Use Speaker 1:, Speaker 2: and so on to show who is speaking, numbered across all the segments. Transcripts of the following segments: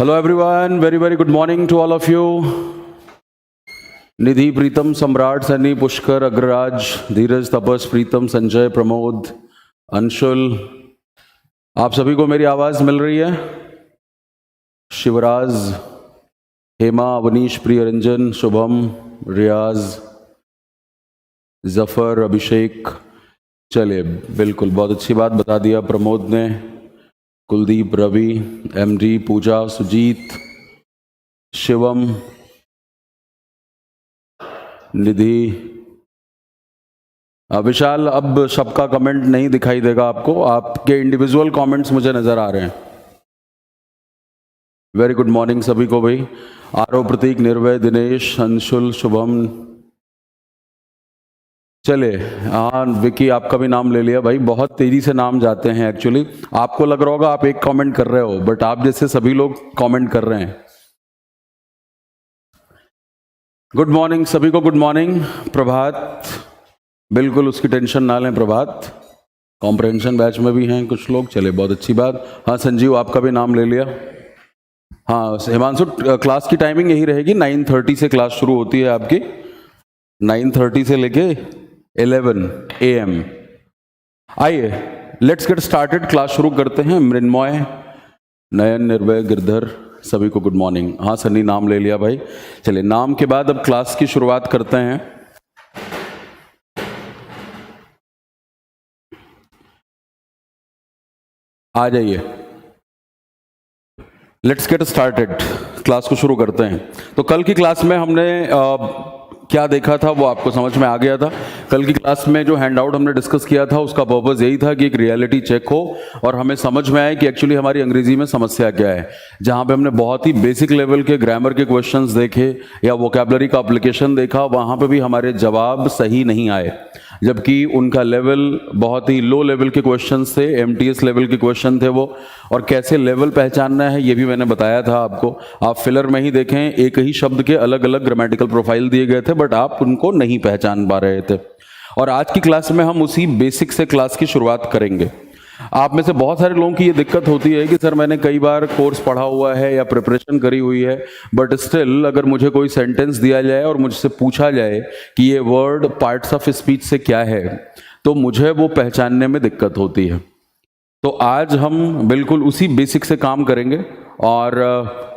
Speaker 1: Hello everyone, very good morning to all of you. निधि, प्रीतम, सम्राट, सनी, पुष्कर, अग्रराज, धीरज, तपस, प्रीतम, संजय, प्रमोद, अंशुल, आप सभी को मेरी आवाज मिल रही है? शिवराज, हेमा, अवनीश, प्रियरंजन, शुभम, रियाज, जफर, अभिषेक, चलिए बिल्कुल बहुत अच्छी बात बता दिया प्रमोद ने, कुलदीप, रवि, एमडी, पूजा, सुजीत, शिवम, निधि, विशाल। अब सबका कमेंट नहीं दिखाई देगा आपको, आपके इंडिविजुअल कमेंट्स मुझे नजर आ रहे हैं। वेरी गुड मॉर्निंग सभी को भाई। आरव, प्रतीक, निर्भय, दिनेश, अंशुल, शुभम, चले। हाँ विकी, आपका भी नाम ले लिया भाई। बहुत तेजी से नाम जाते हैं एक्चुअली। आपको लग रहा होगा आप एक कमेंट कर रहे हो, बट आप जैसे सभी लोग कमेंट कर रहे हैं। गुड मॉर्निंग सभी को, गुड मॉर्निंग। प्रभात, बिल्कुल उसकी टेंशन ना लें। प्रभात कॉम्प्रहेंशन बैच में भी हैं कुछ लोग, चले बहुत अच्छी बात। हाँ संजीव, आपका भी नाम ले लिया। हाँ हिमांशु, क्लास की टाइमिंग यही रहेगी, 9:30 से क्लास शुरू होती है आपकी, 9:30 से लेके 11 AM। आइए लेट्स गेट स्टार्टेड, क्लास शुरू करते हैं। मृन्मय, नयन, निर्भय, गिरधर, सभी को गुड मॉर्निंग। हाँ सनी, नाम ले लिया भाई। चलिए नाम के बाद अब क्लास की शुरुआत करते हैं। आ जाइए, लेट्स गेट स्टार्टेड, क्लास को शुरू करते हैं। तो कल की क्लास में हमने क्या देखा था वो आपको समझ में आ गया था। कल की क्लास में जो हैंडआउट हमने डिस्कस किया था उसका पर्पस यही था कि एक रियलिटी चेक हो और हमें समझ में आए कि एक्चुअली हमारी अंग्रेजी में समस्या क्या है। जहां पे हमने बहुत ही बेसिक लेवल के ग्रामर के क्वेश्चंस देखे या वोकैबुलरी का एप्लीकेशन देखा, वहां पे भी हमारे जवाब सही नहीं आए, जबकि उनका लेवल बहुत ही लो लेवल के क्वेश्चंस थे, MTS लेवल के क्वेश्चन थे वो। और कैसे लेवल पहचानना है ये भी मैंने बताया था आपको। आप फिलर में ही देखें, एक ही शब्द के अलग अलग ग्रामेटिकल प्रोफाइल दिए गए थे, बट आप उनको नहीं पहचान पा रहे थे। और आज की क्लास में हम उसी बेसिक से क्लास की शुरुआत करेंगे। आप में से बहुत सारे लोगों की ये दिक्कत होती है कि सर मैंने कई बार कोर्स पढ़ा हुआ है या प्रिपरेशन करी हुई है, बट स्टिल अगर मुझे कोई सेंटेंस दिया जाए और मुझसे पूछा जाए कि ये वर्ड पार्ट्स ऑफ स्पीच से क्या है, तो मुझे वो पहचानने में दिक्कत होती है। तो आज हम बिल्कुल उसी बेसिक से काम करेंगे और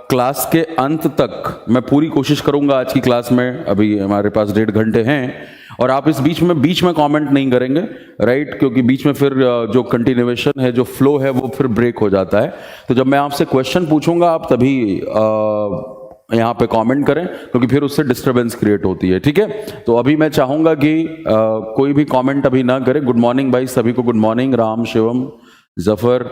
Speaker 1: क्लास के अंत तक मैं पूरी कोशिश करूंगा आज की क्लास में, अभी हमारे पास 1.5 घंटे हैं, और आप इस बीच में कमेंट नहीं करेंगे, राइट, क्योंकि बीच में फिर जो कंटिन्यूएशन है, जो फ्लो है, वो फिर ब्रेक हो जाता है। तो जब मैं आपसे क्वेश्चन पूछूंगा आप तभी यहाँ पे कमेंट करें, क्योंकि फिर उससे डिस्टरबेंस क्रिएट होती है, ठीक है। तो अभी मैं चाहूंगा कि कोई भी कमेंट अभी ना करे। गुड मॉर्निंग भाई सभी को, गुड मॉर्निंग। राम, शिवम, जफर,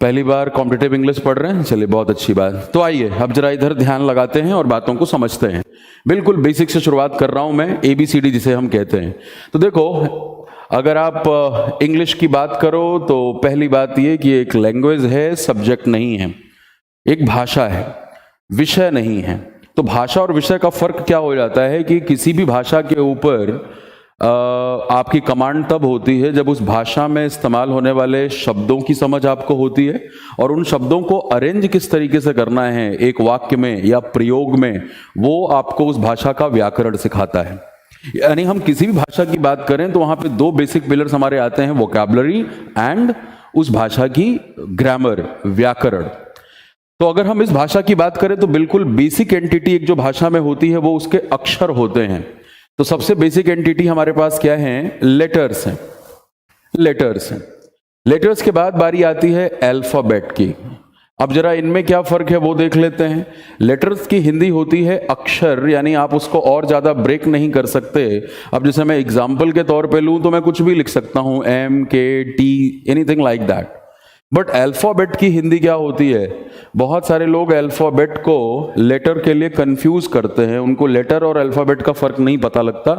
Speaker 1: पहली बार कॉम्पिटिटिव इंग्लिश पढ़ रहे हैं, चलिए बहुत अच्छी बात। तो आइए अब जरा इधर ध्यान लगाते हैं और बातों को समझते हैं। बिल्कुल बेसिक से शुरुआत कर रहा हूं मैं, ABCD जिसे हम कहते हैं। तो देखो, अगर आप इंग्लिश की बात करो तो पहली बात ये कि एक लैंग्वेज है, सब्जेक्ट नहीं है, एक भाषा है, विषय नहीं है। तो भाषा और विषय का फर्क क्या हो जाता है कि किसी भी भाषा के ऊपर आपकी कमांड तब होती है जब उस भाषा में इस्तेमाल होने वाले शब्दों की समझ आपको होती है, और उन शब्दों को अरेंज किस तरीके से करना है एक वाक्य में या प्रयोग में, वो आपको उस भाषा का व्याकरण सिखाता है। यानी हम किसी भी भाषा की बात करें तो वहां पे 2 बेसिक पिलर्स हमारे आते हैं, वोकैबुलरी एंड उस भाषा की ग्रामर, व्याकरण। तो अगर हम इस भाषा की बात करें तो बिल्कुल बेसिक एंटिटी एक जो भाषा में होती है वो उसके अक्षर होते हैं। तो सबसे बेसिक एंटिटी हमारे पास क्या है? लेटर्स हैं। लेटर्स हैं। लेटर्स के बाद बारी आती है अल्फाबेट की। अब जरा इनमें क्या फर्क है वो देख लेते हैं। लेटर्स की हिंदी होती है अक्षर, यानी आप उसको और ज्यादा ब्रेक नहीं कर सकते। अब जैसे मैं एग्जाम्पल के तौर पे लूं तो मैं कुछ भी लिख सकता हूं, MKT, anything like that. But alphabet की हिंदी क्या होती है? बहुत सारे लोग अल्फाबेट को लेटर के लिए कंफ्यूज करते हैं, उनको लेटर और अल्फाबेट का फर्क नहीं पता लगता।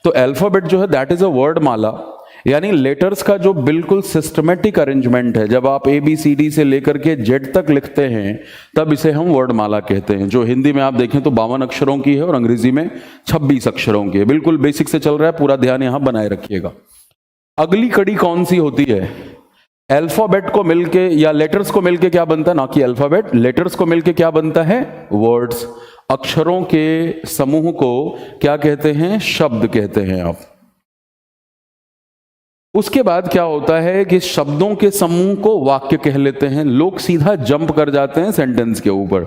Speaker 1: तो अल्फाबेट जो है दैट इज अ वर्ड माला, यानी लेटर्स का जो बिल्कुल सिस्टमेटिक अरेंजमेंट है। जब आप ABCD से लेकर के Z तक लिखते हैं तब इसे हम वर्ड माला कहते हैं, जो हिंदी में आप देखें तो 52 अक्षरों की है और अंग्रेजी में 26 अक्षरों की है। बिल्कुल बेसिक से चल रहा है, पूरा ध्यान यहां बनाए रखिएगा। अगली कड़ी कौन सी होती है? अल्फाबेट को मिलके या लेटर्स को मिलके क्या बनता है, ना कि अल्फाबेट, लेटर्स को मिलके क्या बनता है, वर्ड्स। अक्षरों के समूह को क्या कहते हैं, शब्द कहते हैं आप। उसके बाद क्या होता है कि शब्दों के समूह को वाक्य कह लेते हैं। लोग सीधा जंप कर जाते हैं सेंटेंस के ऊपर,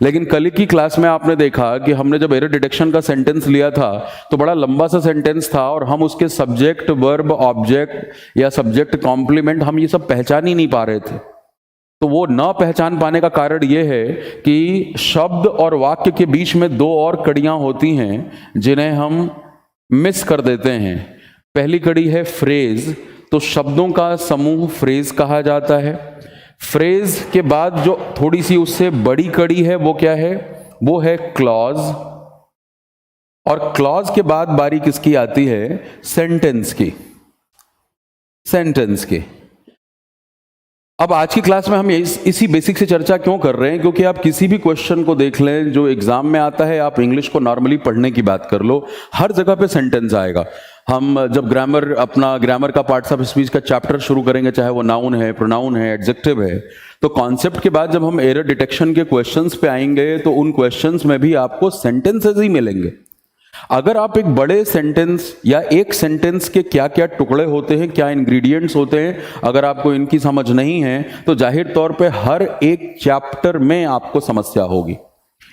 Speaker 1: लेकिन कल की क्लास में आपने देखा कि हमने जब एरर डिटेक्शन का सेंटेंस लिया था तो बड़ा लंबा सा सेंटेंस था और हम उसके सब्जेक्ट, वर्ब, ऑब्जेक्ट या सब्जेक्ट कॉम्प्लीमेंट हम ये सब पहचान ही नहीं पा रहे थे। तो वो ना पहचान पाने का कारण ये है कि शब्द और वाक्य के बीच में दो और कड़ियां होती हैं जिन्हें हम मिस कर देते हैं। पहली कड़ी है फ्रेज, तो शब्दों का समूह फ्रेज कहा जाता है। फ्रेज के बाद जो थोड़ी सी उससे बड़ी कड़ी है वो क्या है, वो है क्लॉज। और क्लॉज के बाद बारी किसकी आती है, सेंटेंस की, सेंटेंस की। अब आज की क्लास में हम इसी बेसिक से चर्चा क्यों कर रहे हैं, क्योंकि आप किसी भी क्वेश्चन को देख लें जो एग्जाम में आता है, आप इंग्लिश को नॉर्मली पढ़ने की बात कर लो, हर जगह पे सेंटेंस आएगा। हम जब ग्रामर का पार्ट्स ऑफ स्पीच का चैप्टर शुरू करेंगे, चाहे वो नाउन है, प्रोनाउन है, एडजेक्टिव है, तो कॉन्सेप्ट के बाद जब हम एरर डिटेक्शन के क्वेश्चंस पे आएंगे तो उन क्वेश्चंस में भी आपको सेंटेंसेस ही मिलेंगे। अगर आप एक बड़े सेंटेंस या एक सेंटेंस के क्या क्या टुकड़े होते हैं, क्या इंग्रेडिएंट्स होते हैं, अगर आपको इनकी समझ नहीं है तो जाहिर तौर पे हर एक चैप्टर में आपको समस्या होगी।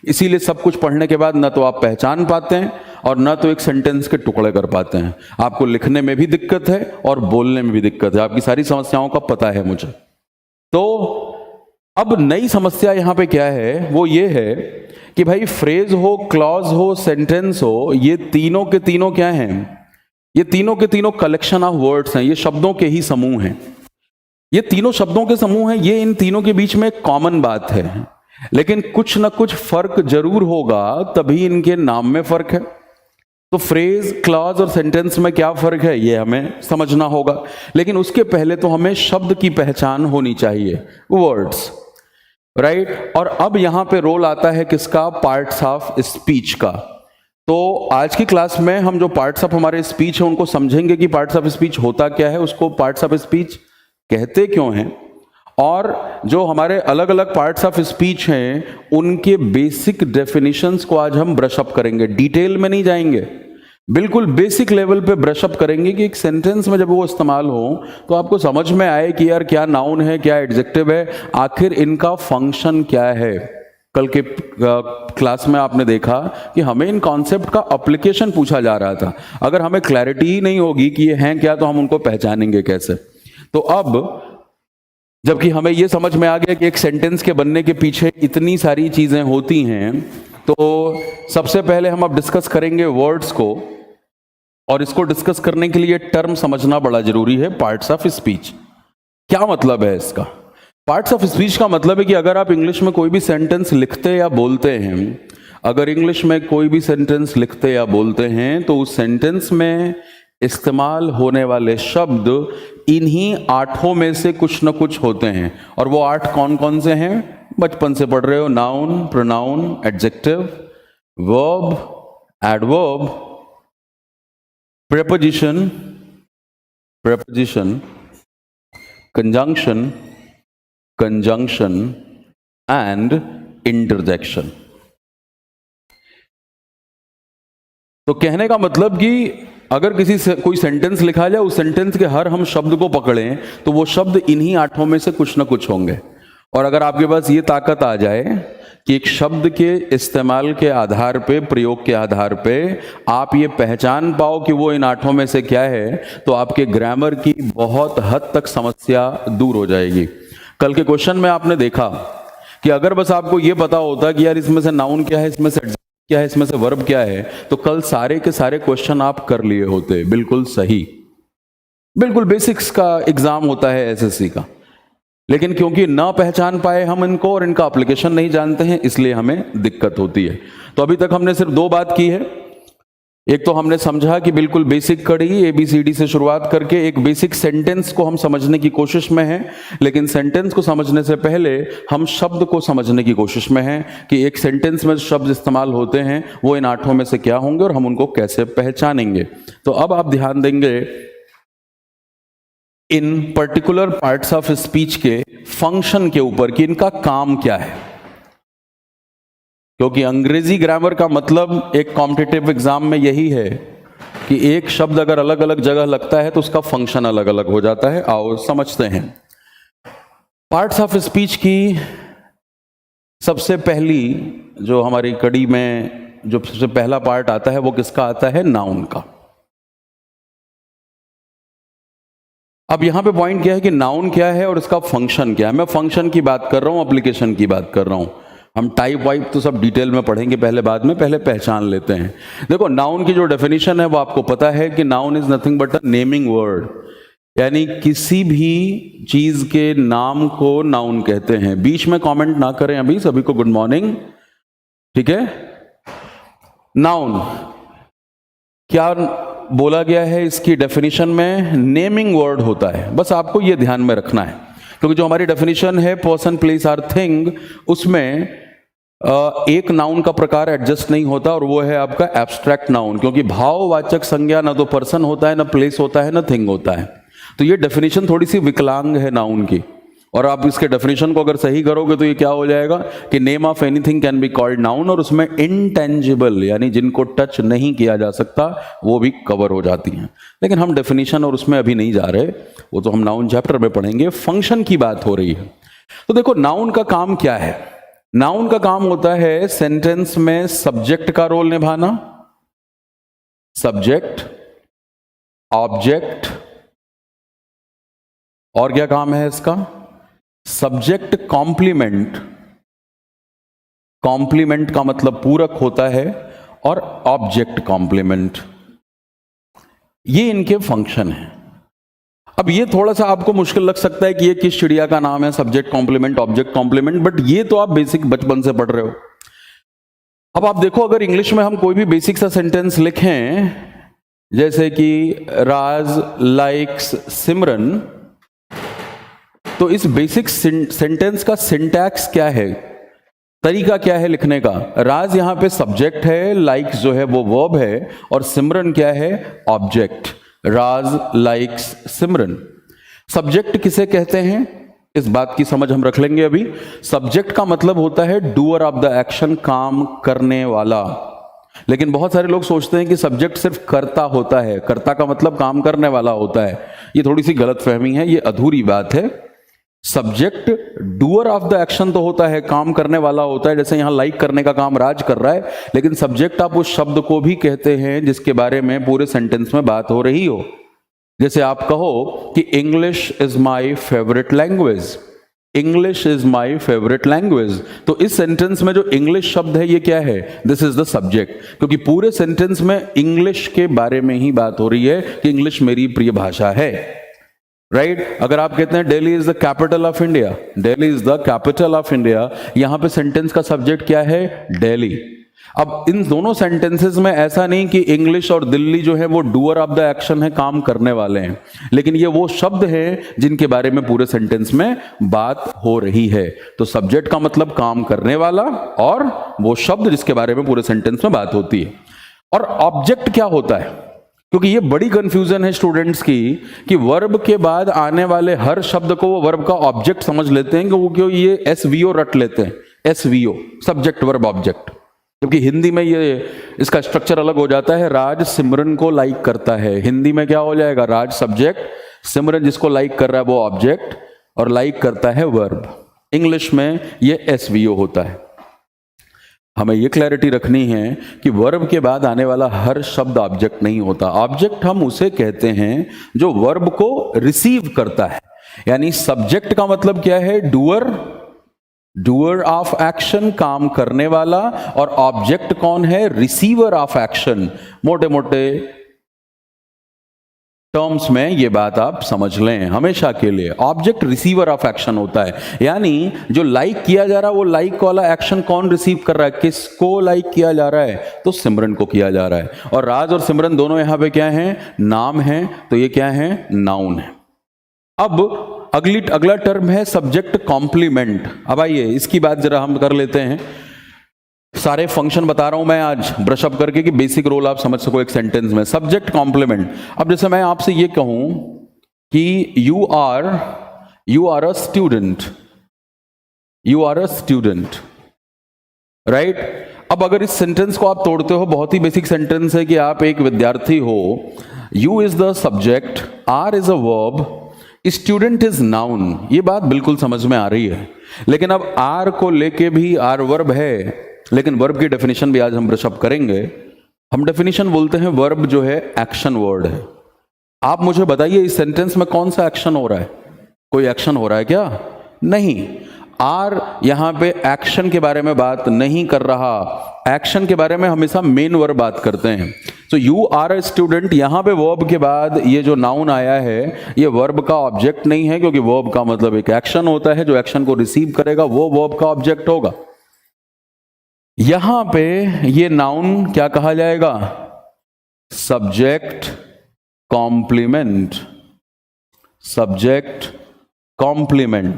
Speaker 1: इसीलिए सब कुछ पढ़ने के बाद ना तो आप पहचान पाते हैं और ना तो एक सेंटेंस के टुकड़े कर पाते हैं। आपको लिखने में भी दिक्कत है और बोलने में भी दिक्कत है। आपकी सारी समस्याओं का पता है मुझे। तो अब नई समस्या यहां पे क्या है, वो ये है कि भाई फ्रेज हो, क्लॉज हो, सेंटेंस हो, ये तीनों के तीनों क्या हैं, ये तीनों के तीनों कलेक्शन ऑफ वर्ड्स हैं, ये शब्दों के ही समूह हैं। ये तीनों शब्दों के समूह हैं, ये इन तीनों के बीच में एक कॉमन बात है, लेकिन कुछ ना कुछ फर्क जरूर होगा, तभी इनके नाम में फर्क है। तो फ्रेज, क्लॉज और सेंटेंस में क्या फर्क है ये हमें समझना होगा, लेकिन उसके पहले तो हमें शब्द की पहचान होनी चाहिए, वर्ड्स, राइट। और अब यहां पे रोल आता है किसका, पार्ट्स ऑफ स्पीच का। तो आज की क्लास में हम जो पार्ट्स ऑफ हमारे स्पीच है उनको समझेंगे कि पार्ट्स ऑफ स्पीच होता क्या है, उसको पार्ट्स ऑफ स्पीच कहते क्यों हैं, और जो हमारे अलग अलग पार्ट्स ऑफ स्पीच हैं उनके बेसिक डेफिनेशंस को आज हम ब्रश अप करेंगे। डिटेल में नहीं जाएंगे, बिल्कुल बेसिक लेवल पे ब्रश अप करेंगे कि एक सेंटेंस में जब वो इस्तेमाल हो तो आपको समझ में आए कि यार क्या नाउन है, क्या एडजेक्टिव है, आखिर इनका फंक्शन क्या है। कल के क्लास में आपने देखा कि हमें इन कॉन्सेप्ट का एप्लीकेशन पूछा जा रहा था। अगर हमें क्लैरिटी ही नहीं होगी कि ये हैं क्या तो हम उनको पहचानेंगे कैसे। तो अब जबकि हमें ये समझ में आ गया कि एक सेंटेंस के बनने के पीछे इतनी सारी चीजें होती हैं, तो सबसे पहले हम अब डिस्कस करेंगे वर्ड्स को, और इसको डिस्कस करने के लिए टर्म समझना बड़ा जरूरी है, पार्ट्स ऑफ स्पीच। क्या मतलब है इसका? पार्ट्स ऑफ स्पीच का मतलब है कि अगर आप इंग्लिश में कोई भी सेंटेंस लिखते या बोलते हैं, अगर इंग्लिश में कोई भी सेंटेंस लिखते या बोलते हैं तो उस सेंटेंस में इस्तेमाल होने वाले शब्द इन्हीं आठों में से कुछ न कुछ होते हैं। और वो आठ कौन कौन से हैं, बचपन से पढ़ रहे हो, noun, pronoun, adjective, verb, adverb, preposition, conjunction, and interjection. तो कहने का मतलब कि अगर किसी से कोई सेंटेंस लिखा जाए, उस सेंटेंस के हर हम शब्द को पकड़ें तो वो शब्द इन्हीं आठों में से कुछ ना कुछ होंगे। और अगर आपके पास ये ताकत आ जाए कि एक शब्द के इस्तेमाल के आधार पे, प्रयोग के आधार पे आप ये पहचान पाओ कि वो इन आठों में से क्या है, तो आपके ग्रामर की बहुत हद तक समस्या दूर हो जाएगी। कल के क्वेश्चन में आपने देखा कि अगर बस आपको ये पता होता कि यार इसमें से नाउन क्या है, इसमें से क्या है, इसमें से वर्ब क्या है, तो कल सारे के सारे क्वेश्चन आप कर लिए होते। बिल्कुल सही, बिल्कुल बेसिक्स का एग्जाम होता है एसएससी का। लेकिन क्योंकि ना पहचान पाए हम इनको और इनका एप्लीकेशन नहीं जानते हैं, इसलिए हमें दिक्कत होती है। तो अभी तक हमने सिर्फ दो बात की है। एक तो हमने समझा कि बिल्कुल बेसिक कड़ी ABCD से शुरुआत करके एक बेसिक सेंटेंस को हम समझने की कोशिश में हैं, लेकिन सेंटेंस को समझने से पहले हम शब्द को समझने की कोशिश में हैं कि एक सेंटेंस में शब्द इस्तेमाल होते हैं वो इन आठों में से क्या होंगे और हम उनको कैसे पहचानेंगे। तो अब आप ध्यान देंगे इन पर्टिकुलर पार्ट्स ऑफ स्पीच के फंक्शन के ऊपर कि इनका काम क्या है, क्योंकि अंग्रेजी ग्रामर का मतलब एक कॉम्पिटिटिव एग्जाम में यही है कि एक शब्द अगर अलग अलग जगह लगता है तो उसका फंक्शन अलग अलग हो जाता है। आओ समझते हैं। पार्ट्स ऑफ स्पीच की सबसे पहली जो हमारी कड़ी में जो सबसे पहला पार्ट आता है वो किसका आता है? नाउन का। अब यहां पे पॉइंट क्या है कि नाउन क्या है और इसका फंक्शन क्या है। मैं फंक्शन की बात कर रहा हूं, एप्लीकेशन की बात कर रहा हूं। हम टाइप वाइप तो सब डिटेल में पढ़ेंगे पहले, बाद में पहले पहचान लेते हैं। देखो, नाउन की जो डेफिनेशन है वो आपको पता है कि noun is nothing but a naming word, यानी किसी भी चीज के नाम को नाउन कहते हैं। बीच में कमेंट ना करें अभी, सभी को गुड मॉर्निंग, ठीक है। नाउन क्या बोला गया है इसकी डेफिनेशन में? नेमिंग वर्ड होता है। बस आपको यह ध्यान में रखना है, क्योंकि जो हमारी डेफिनेशन है पर्सन प्लेस और थिंग, उसमें एक नाउन का प्रकार एडजस्ट नहीं होता और वो है आपका एब्स्ट्रैक्ट नाउन, क्योंकि भाववाचक संज्ञा ना तो पर्सन होता है, ना प्लेस होता है, ना थिंग होता है। तो ये डेफिनेशन थोड़ी सी विकलांग है नाउन की, और आप इसके डेफिनेशन को अगर सही करोगे तो ये क्या हो जाएगा कि name of anything can be called noun, और उसमें इंटेंजिबल यानी जिनको टच नहीं किया जा सकता वो भी कवर हो जाती हैं। लेकिन हम डेफिनेशन और उसमें अभी नहीं जा रहे, वो तो हम नाउन चैप्टर में पढ़ेंगे। फंक्शन की बात हो रही है। तो देखो, नाउन का काम क्या है? नाउन का काम होता है सेंटेंस में सब्जेक्ट का रोल निभाना। सब्जेक्ट, ऑब्जेक्ट, और क्या काम है इसका? सब्जेक्ट कॉम्प्लीमेंट, कॉम्प्लीमेंट का मतलब पूरक होता है, और ऑब्जेक्ट कॉम्प्लीमेंट, ये इनके फंक्शन है। अब ये थोड़ा सा आपको मुश्किल लग सकता है कि ये किस चिड़िया का नाम है, subject complement, object complement, but ये तो आप बेसिक बचपन से पढ़ रहे हो। अब आप देखो, अगर इंग्लिश में हम कोई भी बेसिक सा सेंटेंस लिखें, जैसे कि राज लाइक्स सिमरन, तो इस बेसिक सेंटेंस का सिंटैक्स क्या है, तरीका क्या है लिखने का? राज यहां पे सब्जेक्ट है, लाइक्स जो है वो वर्ब है, और सिमरन क्या है? ऑब्जेक्ट। राज लाइक्स सिमरन। सब्जेक्ट किसे कहते हैं इस बात की समझ हम रख लेंगे अभी। सब्जेक्ट का मतलब होता है डूअर ऑफ द एक्शन, काम करने वाला। लेकिन बहुत सारे लोग सोचते हैं कि सब्जेक्ट सिर्फ कर्ता होता है, कर्ता का मतलब काम करने वाला होता है। ये थोड़ी सी गलतफहमी है, ये अधूरी बात है। Subject doer of the action तो होता है, काम करने वाला होता है। जैसे यहां लाइक करने का काम राज कर रहा है, लेकिन सब्जेक्ट आप उस शब्द को भी कहते हैं जिसके बारे में पूरे सेंटेंस में बात हो रही हो। जैसे आप कहो कि English is my favourite language, English is my favourite language, तो इस सेंटेंस में जो इंग्लिश शब्द है ये क्या है? दिस इज द सब्जेक्ट, क्योंकि पूरे सेंटेंस में इंग्लिश के बारे में ही बात हो रही है कि इंग्लिश मेरी प्रिय भाषा है। राइट अगर आप कहते हैं Delhi is the capital of India, Delhi is the capital of India, यहां पे सेंटेंस का सब्जेक्ट क्या है? दिल्ली। अब इन दोनों सेंटेंसेस में ऐसा नहीं कि इंग्लिश और दिल्ली जो है वो डूअर ऑफ द एक्शन है, काम करने वाले हैं, लेकिन ये वो शब्द हैं जिनके बारे में पूरे सेंटेंस में बात हो रही है। तो सब्जेक्ट का मतलब काम करने वाला, और वो शब्द जिसके बारे में पूरे सेंटेंस में बात होती है। और ऑब्जेक्ट क्या होता है? क्योंकि ये बड़ी कंफ्यूजन है स्टूडेंट्स की कि वर्ब के बाद आने वाले हर शब्द को वो वर्ब का ऑब्जेक्ट समझ लेते हैं, क्यों ये एसवीओ रट लेते हैं, एसवीओ, सब्जेक्ट वर्ब ऑब्जेक्ट। क्योंकि हिंदी में ये इसका स्ट्रक्चर अलग हो जाता है। राज सिमरन को लाइक करता है, हिंदी में क्या हो जाएगा? राज सब्जेक्ट, सिमरन जिसको लाइक कर रहा है वो ऑब्जेक्ट, और लाइक करता है वर्ब। इंग्लिश में ये एसवीओ होता है। हमें यह क्लैरिटी रखनी है कि वर्ब के बाद आने वाला हर शब्द ऑब्जेक्ट नहीं होता। ऑब्जेक्ट हम उसे कहते हैं जो वर्ब को रिसीव करता है। यानी सब्जेक्ट का मतलब क्या है? डूअर, डूअर ऑफ एक्शन, काम करने वाला, और ऑब्जेक्ट कौन है? Receiver of action. मोटे मोटे टर्म्स में ये बात आप समझ लें हमेशा के लिए, ऑब्जेक्ट रिसीवर ऑफ एक्शन होता है। यानी जो लाइक किया जा रहा है वो लाइक वाला एक्शन कौन रिसीव कर रहा है? किसको लाइक किया जा रहा है? तो सिमरन को किया जा रहा है। और राज और सिमरन दोनों यहां पे क्या हैं? नाम हैं, तो ये क्या है? नाउन है। अब अगला टर्म है सब्जेक्ट कॉम्प्लीमेंट। अब आइए इसकी बात जरा हम कर लेते हैं। सारे फंक्शन बता रहा हूं मैं आज ब्रश अप करके कि बेसिक रोल आप समझ सको एक सेंटेंस में। Subject complement. अब जैसे मैं आपसे ये कहूं कि you are a student, right. अब अगर इस सेंटेंस को आप तोड़ते हो, बहुत ही बेसिक सेंटेंस है कि आप एक विद्यार्थी हो, you is the subject, are is a verb, student is noun, ये बात बिल्कुल समझ में आ रही है। लेकिन अब आर को लेके भी, आर वर्ब है, लेकिन वर्ब की डेफिनेशन भी आज हम ब्रशअप करेंगे। हम डेफिनेशन बोलते हैं वर्ब जो है एक्शन वर्ड है। आप मुझे बताइए इस सेंटेंस में कौन सा एक्शन हो रहा है? कोई एक्शन हो रहा है क्या? नहीं। आर यहां पे एक्शन के बारे में बात नहीं कर रहा। एक्शन के बारे में हमेशा मेन वर्ब बात करते हैं। तो यू आर अ स्टूडेंट, यहां पे वर्ब के बाद ये जो नाउन आया है, ये वर्ब का ऑब्जेक्ट नहीं है, क्योंकि वर्ब का मतलब एक एक्शन होता है, जो एक्शन को रिसीव करेगा वो वर्ब का ऑब्जेक्ट होगा। यहां पे ये नाउन क्या कहा जाएगा? Subject complement, subject complement,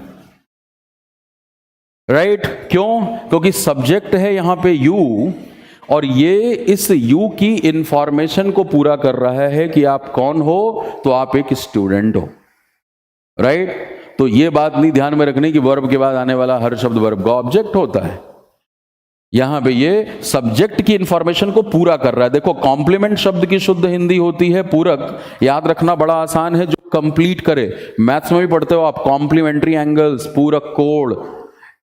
Speaker 1: right. क्यों? क्योंकि सब्जेक्ट है यहां पे यू, और ये इस यू की इंफॉर्मेशन को पूरा कर रहा है कि आप कौन हो, तो आप एक स्टूडेंट हो, राइट। तो ये बात नहीं ध्यान में रखने की वर्ब के बाद आने वाला हर शब्द वर्ब का ऑब्जेक्ट होता है। यहां पे ये सब्जेक्ट की इंफॉर्मेशन को पूरा कर रहा है। देखो, कॉम्प्लीमेंट शब्द की शुद्ध हिंदी होती है पूरक। याद रखना बड़ा आसान है, जो कंप्लीट करे। मैथ्स में भी पढ़ते हो आप, कॉम्प्लीमेंट्री एंगल्स, पूरक कोण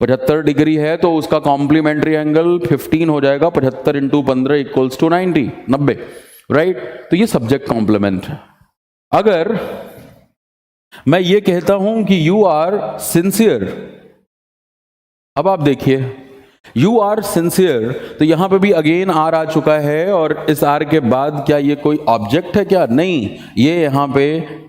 Speaker 1: 75 डिग्री है तो उसका कॉम्प्लीमेंट्री एंगल 15 हो जाएगा। 75 इंटू 15 इक्वल्स टू 90, राइट। तो ये सब्जेक्ट कॉम्प्लीमेंट है। अगर मैं ये कहता हूं कि यू आर सिंसियर, अब आप देखिए, यू आर सिंसियर, तो यहां पे भी अगेन आर आ चुका है, और इस आर के बाद क्या ये कोई ऑब्जेक्ट है क्या? नहीं, ये यहां पे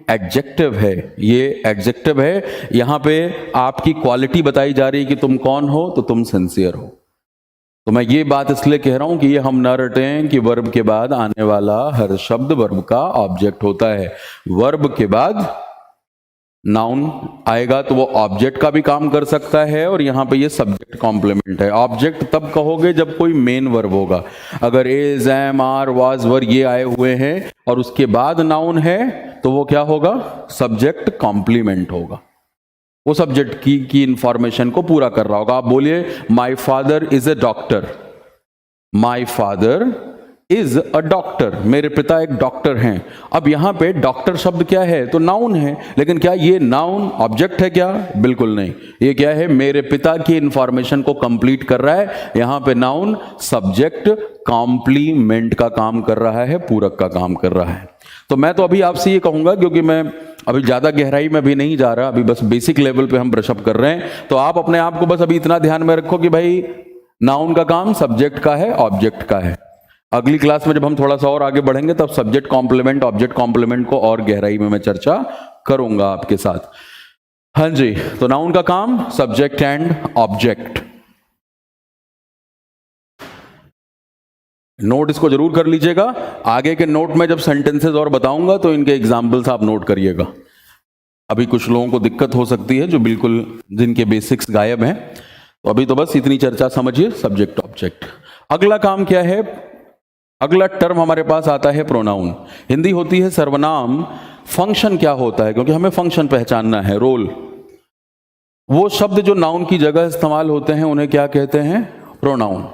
Speaker 1: एडजेक्टिव है, ये एडजेक्टिव है। यहां पे आपकी क्वालिटी बताई जा रही है कि तुम कौन हो, तो तुम सिंसियर हो। तो मैं ये बात इसलिए कह रहा हूं कि ये हम न रटें कि वर्ब के बाद आने वाला हर शब्द वर्ब का ऑब्जेक्ट होता है। वर्ब के बाद नाउन आएगा तो वो ऑब्जेक्ट का भी काम कर सकता है, और यहां पे ये सब्जेक्ट कॉम्प्लीमेंट है। ऑब्जेक्ट तब कहोगे जब कोई मेन वर्ब होगा। अगर इज, एम, आर, वाज, वर ये आए हुए हैं और उसके बाद नाउन है, तो वो क्या होगा? सब्जेक्ट कॉम्प्लीमेंट होगा। वो सब्जेक्ट की इंफॉर्मेशन को पूरा कर रहा होगा। आप बोलिए, my father is a doctor, my father is a doctor, मेरे पिता एक डॉक्टर हैं। अब यहां पे डॉक्टर शब्द क्या है? तो नाउन है, लेकिन क्या ये नाउन ऑब्जेक्ट है क्या? बिल्कुल नहीं। ये क्या है? मेरे पिता की इंफॉर्मेशन को कंप्लीट कर रहा है। यहां पे नाउन सब्जेक्ट कॉम्प्लीमेंट का काम कर रहा है, पूरक का काम कर रहा है। तो मैं तो अभी आपसे ये कहूंगा, क्योंकि मैं अभी ज्यादा गहराई में भी नहीं जा रहा, अभी बस बेसिक लेवल पे हम ब्रशअप कर रहे हैं, तो आप अपने आप को बस अभी इतना ध्यान में रखो कि भाई नाउन का काम सब्जेक्ट का है, ऑब्जेक्ट का है। अगली क्लास में जब हम थोड़ा सा और आगे बढ़ेंगे, तब सब्जेक्ट कॉम्प्लीमेंट, ऑब्जेक्ट कॉम्प्लीमेंट को और गहराई में मैं चर्चा करूंगा आपके साथ। हाँ जी, तो नाउन का काम सब्जेक्ट एंड ऑब्जेक्ट। नोट इसको जरूर कर लीजिएगा। आगे के नोट में जब सेंटेंसेस और बताऊंगा तो इनके एग्जाम्पल्स आप नोट करिएगा। अभी कुछ लोगों को दिक्कत हो सकती है जो बिल्कुल जिनके बेसिक्स गायब हैं, तो अभी तो बस इतनी चर्चा समझिए, सब्जेक्ट ऑब्जेक्ट। अगला काम क्या है? अगला टर्म हमारे पास आता है प्रोनाउन। हिंदी होती है सर्वनाम। फंक्शन क्या होता है? क्योंकि हमें फंक्शन पहचानना है, रोल। वो शब्द जो नाउन की जगह इस्तेमाल होते हैं उन्हें क्या कहते हैं? प्रोनाउन।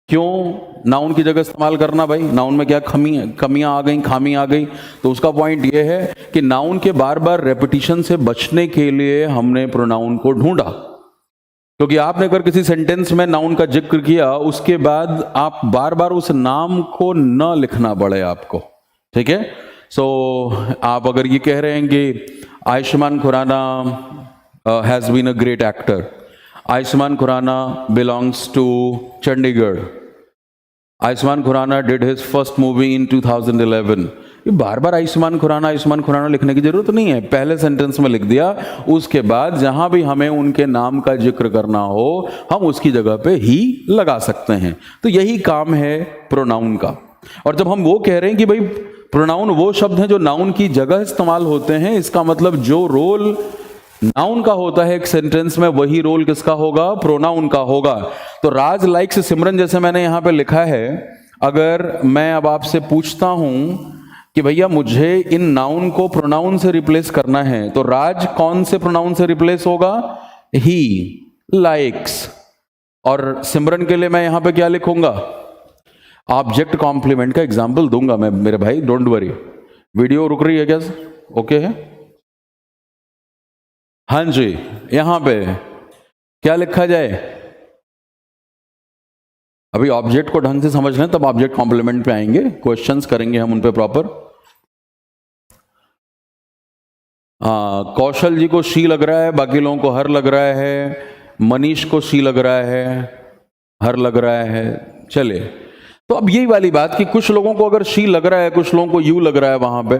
Speaker 1: क्यों नाउन की जगह इस्तेमाल करना भाई? नाउन में क्या कमियां आ गई, खामी आ गई? तो उसका पॉइंट ये है कि नाउन के बार बार रेपिटिशन से बचने के लिए हमने प्रोनाउन को ढूंढा। क्योंकि आपने अगर किसी सेंटेंस में नाउन का जिक्र किया, उसके बाद आप बार बार उस नाम को न लिखना पड़े आपको, ठीक है। सो आप अगर ये कह रहे हैं कि Ayushmann Khurrana has been a great actor, Ayushmann Khurrana belongs to Chandigarh, Ayushmann Khurrana did his first movie in 2011, ये बार बार आयुष्मान खुराना लिखने की जरूरत नहीं है। पहले सेंटेंस में लिख दिया, उसके बाद जहां भी हमें उनके नाम का जिक्र करना हो हम उसकी जगह पे ही लगा सकते हैं। तो यही काम है प्रोनाउन का। और जब हम वो कह रहे हैं कि भाई प्रोनाउन वो शब्द हैं जो नाउन की जगह इस्तेमाल होते हैं, इसका मतलब जो रोल नाउन का होता है एक सेंटेंस में, वही रोल किसका होगा? प्रोनाउन का होगा। तो राज लाइक्स सिमरन जैसे मैंने यहां पे लिखा है, अगर मैं अब आपसे पूछता हूं कि भैया मुझे इन नाउन को प्रोनाउन से रिप्लेस करना है, तो राज कौन से प्रोनाउन से रिप्लेस होगा? ही, लाइक्स। और सिमरन के लिए मैं यहां पे क्या लिखूंगा? ऑब्जेक्ट कॉम्प्लीमेंट का एग्जाम्पल दूंगा मैं मेरे भाई, डोंट वरी। वीडियो रुक रही है क्या? ओके है, हाँ जी। यहां पे क्या लिखा जाए? अभी ऑब्जेक्ट को ढंग से समझ लें तब ऑब्जेक्ट कॉम्प्लीमेंट पे आएंगे, क्वेश्चंस करेंगे हम उन पे प्रॉपर। कौशल जी को शी लग रहा है, बाकी लोगों को हर लग रहा है, मनीष को शी लग रहा है, हर लग रहा है। चलिए, तो अब यही वाली बात कि कुछ लोगों को अगर शी लग रहा है, कुछ लोगों को यू लग रहा है वहां पे,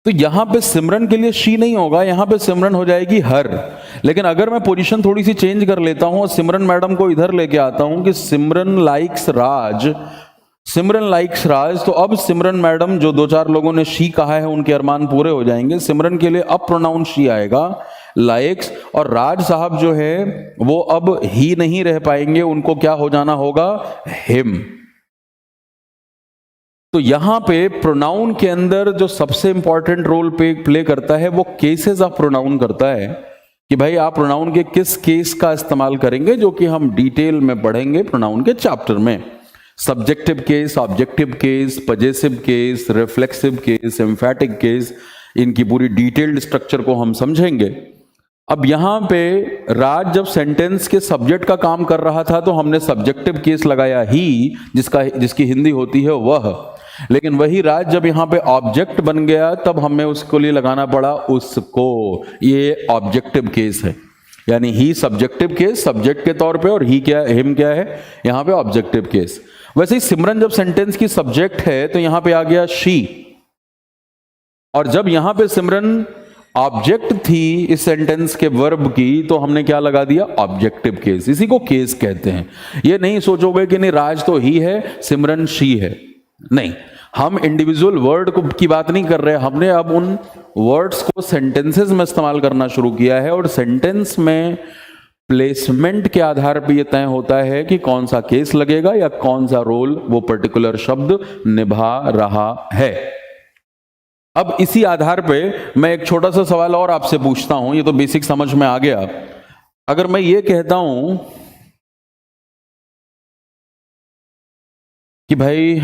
Speaker 1: तो यहां पे सिमरन के लिए शी नहीं होगा, यहां पे सिमरन हो जाएगी हर। लेकिन अगर मैं पोजीशन थोड़ी सी चेंज कर लेता हूं और सिमरन मैडम को इधर लेके आता हूं कि सिमरन लाइक्स राज, सिमरन लाइक्स राज, तो अब सिमरन मैडम, जो दो चार लोगों ने शी कहा है उनके अरमान पूरे हो जाएंगे। सिमरन के लिए अब प्रोनाउन शी आएगा, लाइक्स, और राज साहब जो है वो अब ही नहीं रह पाएंगे, उनको क्या हो जाना होगा? हिम। तो यहां पे प्रोनाउन के अंदर जो सबसे इंपॉर्टेंट रोल प्ले करता है वो केसेस ऑफ प्रोनाउन करता है, कि भाई आप प्रोनाउन के किस केस का इस्तेमाल करेंगे, जो कि हम डिटेल में पढ़ेंगे प्रोनाउन के चैप्टर में। Subjective case, objective case, possessive case, reflexive case, एम्फैटिक case, इनकी पूरी डिटेल्ड स्ट्रक्चर को हम समझेंगे। अब यहां पे राज जब सेंटेंस के सब्जेक्ट का काम कर रहा था तो हमने सब्जेक्टिव केस लगाया ही, जिसकी हिंदी होती है वह। लेकिन वही राज जब यहां पे ऑब्जेक्ट बन गया तब हमें उसको लिए लगाना पड़ा उसको। ये ऑब्जेक्टिव केस है, यानी ही सब्जेक्टिव केस सब्जेक्ट के तौर पे, और ही क्या, हिम क्या है यहां पे? Objective case. वैसे ही सिमरन जब सेंटेंस की सब्जेक्ट है तो यहां पे आ गया शी, और जब यहां पे सिमरन ऑब्जेक्ट थी इस सेंटेंस के वर्ब की, तो हमने क्या लगा दिया? Objective case. इसी को केस कहते हैं। ये नहीं सोचोगे कि नहीं राज तो ही है, सिमरन शी है, नहीं। हम इंडिविजुअल वर्ड की बात नहीं कर रहे, हमने अब उन वर्ड्स को सेंटेंसेस में इस्तेमाल करना शुरू किया है, और सेंटेंस में प्लेसमेंट के आधार पर यह तय होता है कि कौन सा केस लगेगा या कौन सा रोल वो पर्टिकुलर शब्द निभा रहा है। अब इसी आधार पे मैं एक छोटा सा सवाल और आपसे पूछता हूं, ये तो बेसिक समझ में आ गया। अगर मैं ये कहता हूं कि भाई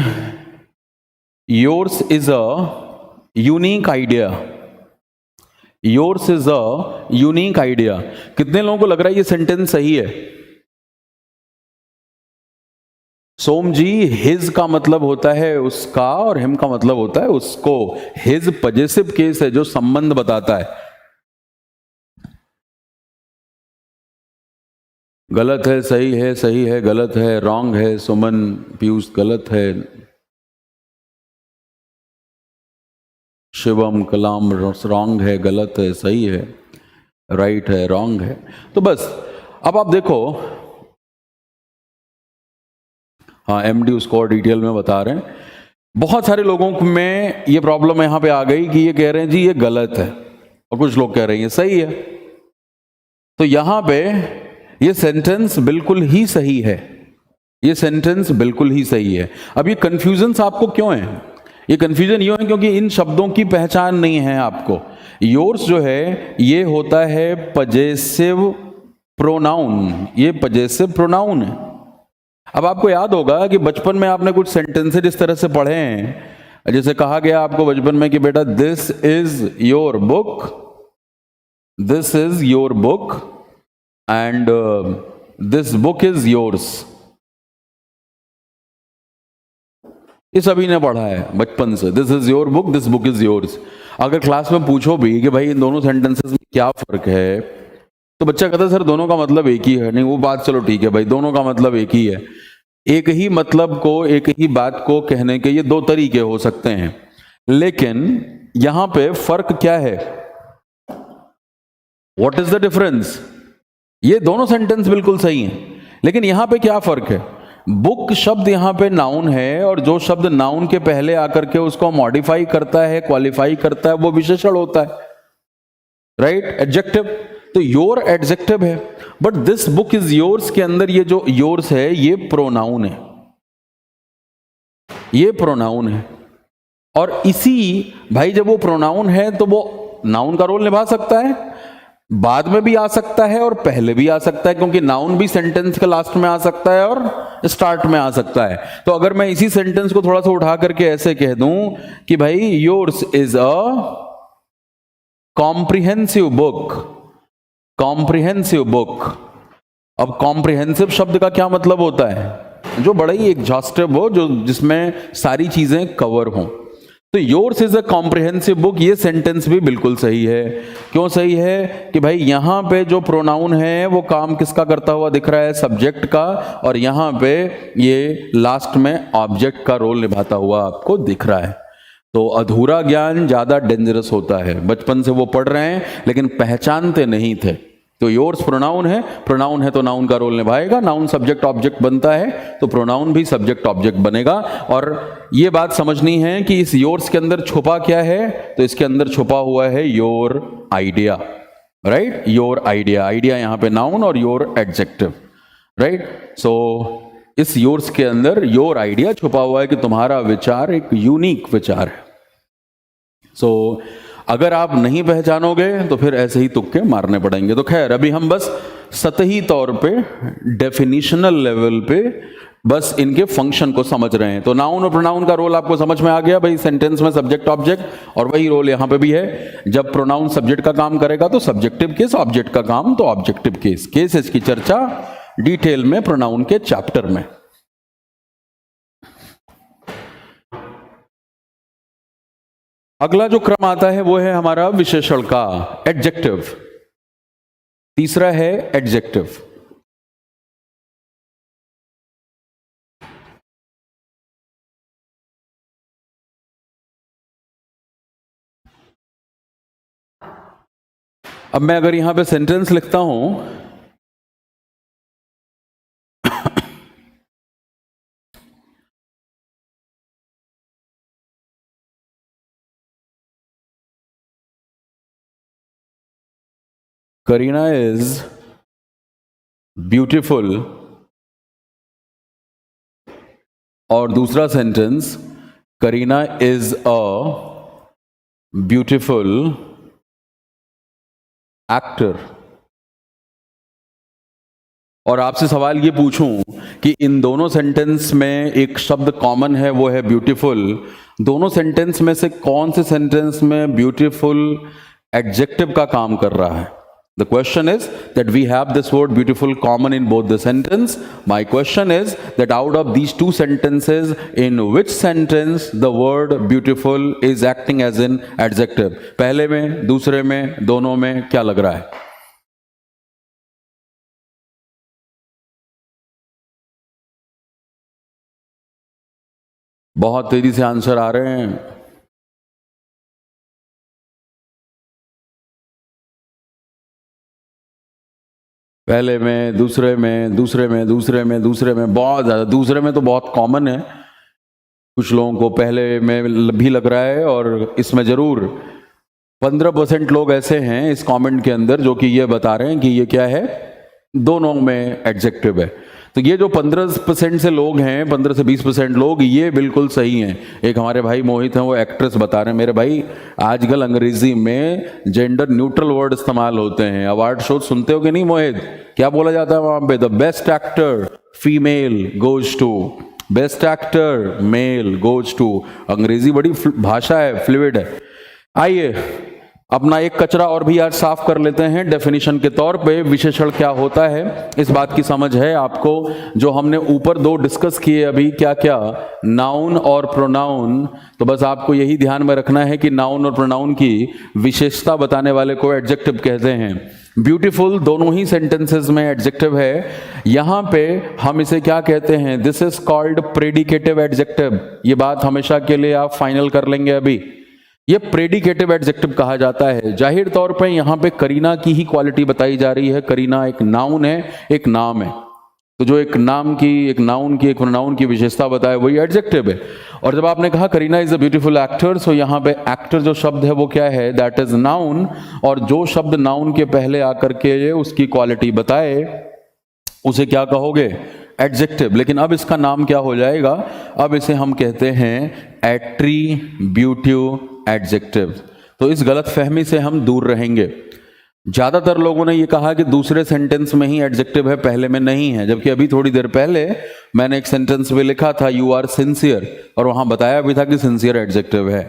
Speaker 1: yours is a unique idea, yours is a unique idea, कितने लोगों को लग रहा है ये सेंटेंस सही है? सोम जी, हिज का मतलब होता है उसका और हिम का मतलब होता है उसको। हिज पजेसिव केस है जो संबंध बताता है। गलत है, सही है, सही है, गलत है, रॉन्ग है, सुमन, पीयूष गलत है, शिवम, कलाम रॉन्ग है, गलत है, सही है, राइट है, रॉन्ग है। तो बस अब आप देखो, हाँ एमडी उसको और डिटेल में बता रहे हैं। बहुत सारे लोगों में ये प्रॉब्लम यहां पे आ गई कि ये कह रहे हैं जी ये गलत है, और कुछ लोग कह रहे हैं ये सही है। तो यहां पे ये सेंटेंस बिल्कुल ही सही है, ये सेंटेंस बिल्कुल ही सही है। अब ये कंफ्यूजन आपको क्यों है? ये कंफ्यूजन यूं है क्योंकि इन शब्दों की पहचान नहीं है आपको। योर्स जो है ये होता है पजेसिव प्रोनाउन, ये पजेसिव प्रोनाउन है। अब आपको याद होगा कि बचपन में आपने कुछ सेंटेंसेस इस तरह से पढ़े हैं, जैसे कहा गया आपको बचपन में कि बेटा this is your book, this is your book and this book is yours. ये सभी ने पढ़ा है बचपन से, this is your book, this book is yours. अगर क्लास में पूछो भी कि भाई इन दोनों सेंटेंसेस में क्या फर्क है, तो बच्चा कहता है सर दोनों का मतलब एक ही है। नहीं, वो बात चलो ठीक है भाई, दोनों का मतलब एक ही है। एक ही मतलब को, एक ही बात को कहने के ये दो तरीके हो सकते हैं, लेकिन यहां पे फर्क क्या है? What is the difference? ये दोनों सेंटेंस बिल्कुल सही हैं, लेकिन यहां पे क्या फर्क है? बुक शब्द यहां पे नाउन है, और जो शब्द नाउन के पहले आकर के उसको मॉडिफाई करता है, क्वालिफाई करता है, वो विशेषण होता है, राइट, एडजेक्टिव। तो योर एडजेक्टिव है, but this book is yours के अंदर ये जो योर्स है ये प्रोनाउन है, ये प्रोनाउन है। और इसी भाई जब वो प्रोनाउन है तो वो नाउन का रोल निभा सकता है, बाद में भी आ सकता है और पहले भी आ सकता है, क्योंकि नाउन भी सेंटेंस के लास्ट में आ सकता है और स्टार्ट में आ सकता है। तो अगर मैं इसी सेंटेंस को थोड़ा सा उठा करके ऐसे कह दूं कि भाई yours is a comprehensive book, comprehensive book. अब कॉम्प्रिहेंसिव शब्द का क्या मतलब होता है? जो बड़ा ही एग्जॉस्टिव हो, जो जिसमें सारी चीजें कवर हों। तो yours is a comprehensive book, ये सेंटेंस भी बिल्कुल सही है। क्यों सही है? कि भाई यहां पे जो प्रोनाउन है वो काम किसका करता हुआ दिख रहा है? सब्जेक्ट का, और यहां पे ये लास्ट में ऑब्जेक्ट का रोल निभाता हुआ आपको दिख रहा है। तो अधूरा ज्ञान ज्यादा डेंजरस होता है। बचपन से वो पढ़ रहे हैं लेकिन पहचानते नहीं थे। तो योर्स प्रोनाउन है तो नाउन का रोल निभाएगा, नाउन सब्जेक्ट ऑब्जेक्ट बनता है तो प्रोनाउन भी सब्जेक्ट ऑब्जेक्ट बनेगा। और ये बात समझनी है कि इस योर्स के अंदर छुपा क्या है, तो इसके अंदर छुपा हुआ है your idea, right? Your idea, idea यहां पे नाउन और योर एडजेक्टिव, राइट? सो इस योर्स के अंदर योर आइडिया छुपा हुआ है कि तुम्हारा विचार एक यूनिक विचार है। सो अगर आप नहीं पहचानोगे तो फिर ऐसे ही तुक्के मारने पड़ेंगे। तो खैर अभी हम बस सतही तौर पे डेफिनेशनल लेवल पे बस इनके फंक्शन को समझ रहे हैं। तो नाउन और प्रोनाउन का रोल आपको समझ में आ गया भाई, सेंटेंस में सब्जेक्ट ऑब्जेक्ट, और वही रोल यहां पे भी है। जब प्रोनाउन सब्जेक्ट का काम करेगा तो सब्जेक्टिव केस, ऑब्जेक्ट का काम तो ऑब्जेक्टिव केस। केसेस की चर्चा डिटेल में प्रोनाउन के चैप्टर में। अगला जो क्रम आता है वो है हमारा विशेषण का, एडजेक्टिव। तीसरा है एडजेक्टिव। अब मैं अगर यहां पे सेंटेंस लिखता हूं, करीना इज ब्यूटीफुल, और दूसरा sentence Kareena is a beautiful actor, और आपसे सवाल ये पूछूं कि इन दोनों सेंटेंस में एक शब्द कॉमन है, वो है ब्यूटीफुल। दोनों सेंटेंस में से कौन से सेंटेंस में ब्यूटीफुल एडजेक्टिव का काम कर रहा है? The question is that we have this word beautiful common in both the sentence. My question is that out of these two sentences, in which sentence the word beautiful is acting as an adjective? पहले में, दूसरे में, दोनों में क्या लग रहा है? बहुत तेजी से आंसर आ रहे हैं। पहले में, दूसरे में, दूसरे में, दूसरे में, दूसरे में, बहुत ज्यादा। दूसरे में तो बहुत कॉमन है, कुछ लोगों को पहले में भी लग रहा है, और इसमें जरूर 15% लोग ऐसे हैं इस कमेंट के अंदर जो कि ये बता रहे हैं कि ये क्या है, दोनों में एडजेक्टिव है। तो ये जो 15% से लोग हैं, 15 से 20% लोग, ये बिल्कुल सही हैं। एक हमारे भाई मोहित हैं, वो एक्ट्रेस बता रहे हैं, मेरे भाई आजकल अंग्रेजी में जेंडर न्यूट्रल वर्ड इस्तेमाल होते हैं। अवार्ड शो सुनते हो कि नहीं मोहित? क्या बोला जाता है वहां पे? The best actor female goes to, best actor male goes to. अंग्रेजी बड़ी भाषा है, फ्लूइड है। आइए अपना एक कचरा और भी आज साफ कर लेते हैं। डेफिनेशन के तौर पे विशेषण क्या होता है, इस बात की समझ है आपको? जो हमने ऊपर दो डिस्कस किए अभी, क्या क्या, नाउन और प्रोनाउन। तो बस आपको यही ध्यान में रखना है कि नाउन और प्रोनाउन की विशेषता बताने वाले को एडजेक्टिव कहते हैं। ब्यूटीफुल दोनों ही सेंटेंसेस में एडजेक्टिव है। यहां पे हम इसे क्या कहते हैं? This is called predicative adjective. ये बात हमेशा के लिए आप फाइनल कर लेंगे अभी। ये प्रेडिकेटिव एडजेक्टिव कहा जाता है। जाहिर तौर पे यहां पे करीना की ही क्वालिटी बताई जा रही है। करीना एक नाउन है, एक नाम है। तो जो एक नाम की, एक नाउन की, एक प्रोनाउन की विशेषता बताए वही एडजेक्टिव है। और जब आपने कहा Kareena is a beautiful actor, so यहां पे एक्टर जो शब्द है वो क्या है? That is noun. और जो शब्द नाउन के पहले आकर के उसकी क्वालिटी बताए उसे क्या कहोगे? एडजेक्टिव, लेकिन अब इसका नाम क्या हो जाएगा, अब इसे हम कहते हैं एट्रीब्यूटिव एडजेक्टिव। तो इस गलत फहमी से हम दूर रहेंगे। ज्यादातर लोगों ने ये कहा कि दूसरे सेंटेंस में ही एडजेक्टिव है, पहले में नहीं है, जबकि अभी थोड़ी देर पहले मैंने एक सेंटेंस में लिखा था यू आर सिंसियर, और वहां बताया भी था कि सिंसियर एडजेक्टिव है।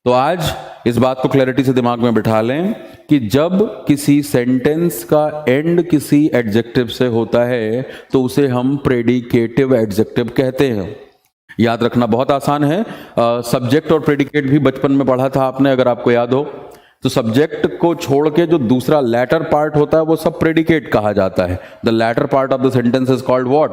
Speaker 1: तो आज इस बात को क्लैरिटी से दिमाग में बिठा लें कि जब किसी सेंटेंस का एंड किसी एडजेक्टिव से होता है तो उसे हम प्रेडिकेटिव एडजेक्टिव कहते हैं। याद रखना बहुत आसान है। सब्जेक्ट और प्रेडिकेट भी बचपन में पढ़ा था आपने, अगर आपको याद हो तो। सब्जेक्ट को छोड़ के जो दूसरा लैटर पार्ट होता है वो सब प्रेडिकेट कहा जाता है। The latter part of the sentence is called what,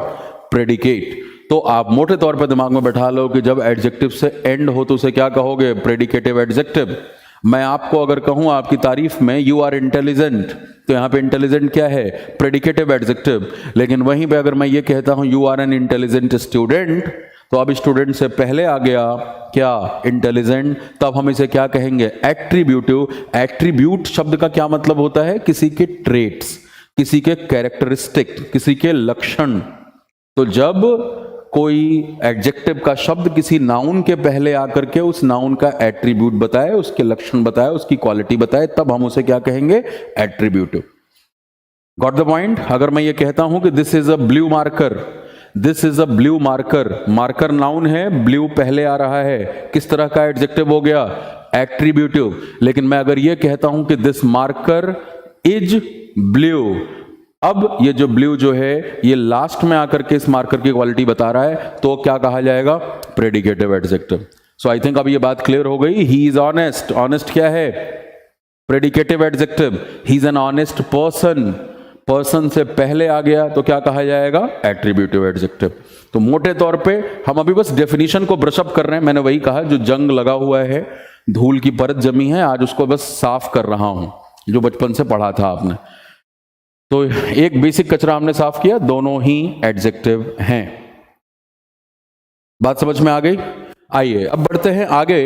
Speaker 1: predicate. तो आप मोटे तौर पे दिमाग में बैठा लो कि जब एडजेक्टिव से एंड हो तो उसे क्या कहोगे, प्रेडिकेटिव एडजेक्टिव। मैं आपको अगर कहूं आपकी तारीफ में यू आर इंटेलिजेंट, तो यहां पे इंटेलिजेंट क्या है, प्रेडिकेटिव एडजेक्टिव। लेकिन वहीं पे अगर मैं ये कहता हूं you are an intelligent student, तो अब स्टूडेंट से पहले आ गया क्या, इंटेलिजेंट। तब हम इसे क्या कहेंगे, एट्रीब्यूटिव। एट्रीब्यूट शब्द का क्या मतलब होता है, किसी के ट्रेट्स, किसी के कैरेक्टरिस्टिक, किसी के लक्षण। तो जब कोई एडजेक्टिव का शब्द किसी नाउन के पहले आकर के उस नाउन का एट्रीब्यूट बताए, उसके लक्षण बताए, उसकी क्वालिटी बताए, तब हम उसे क्या कहेंगे, एट्रीब्यूटिव। Got the point. अगर मैं ये कहता हूं कि this is a blue marker, this is a blue marker, marker noun है, ब्लू पहले आ रहा है, किस तरह का एडजेक्टिव हो गया, एट्रीब्यूटिव। लेकिन मैं अगर ये कहता हूं कि दिस मार्कर इज ब्लू, अब ये जो ब्लू जो है ये लास्ट में आकर के इस मार्कर की क्वालिटी बता रहा है, तो क्या कहा जाएगा, predicative adjective. So I think अब ये बात क्लियर हो गई। ही इज ऑनेस्ट, ऑनेस्ट क्या है, predicative adjective. He is an honest person, person से पहले आ गया तो क्या कहा जाएगा, एट्रीब्यूटिव एडजेक्टिव। तो मोटे तौर पे हम अभी बस डेफिनेशन को ब्रशअप कर रहे हैं। मैंने वही कहा, जो जंग लगा हुआ है, धूल की परत जमी है, आज उसको बस साफ कर रहा हूं, जो बचपन से पढ़ा था आपने। तो एक बेसिक कचरा हमने साफ किया, दोनों ही एडजेक्टिव हैं। बात समझ में आ गई। आइए अब बढ़ते हैं आगे।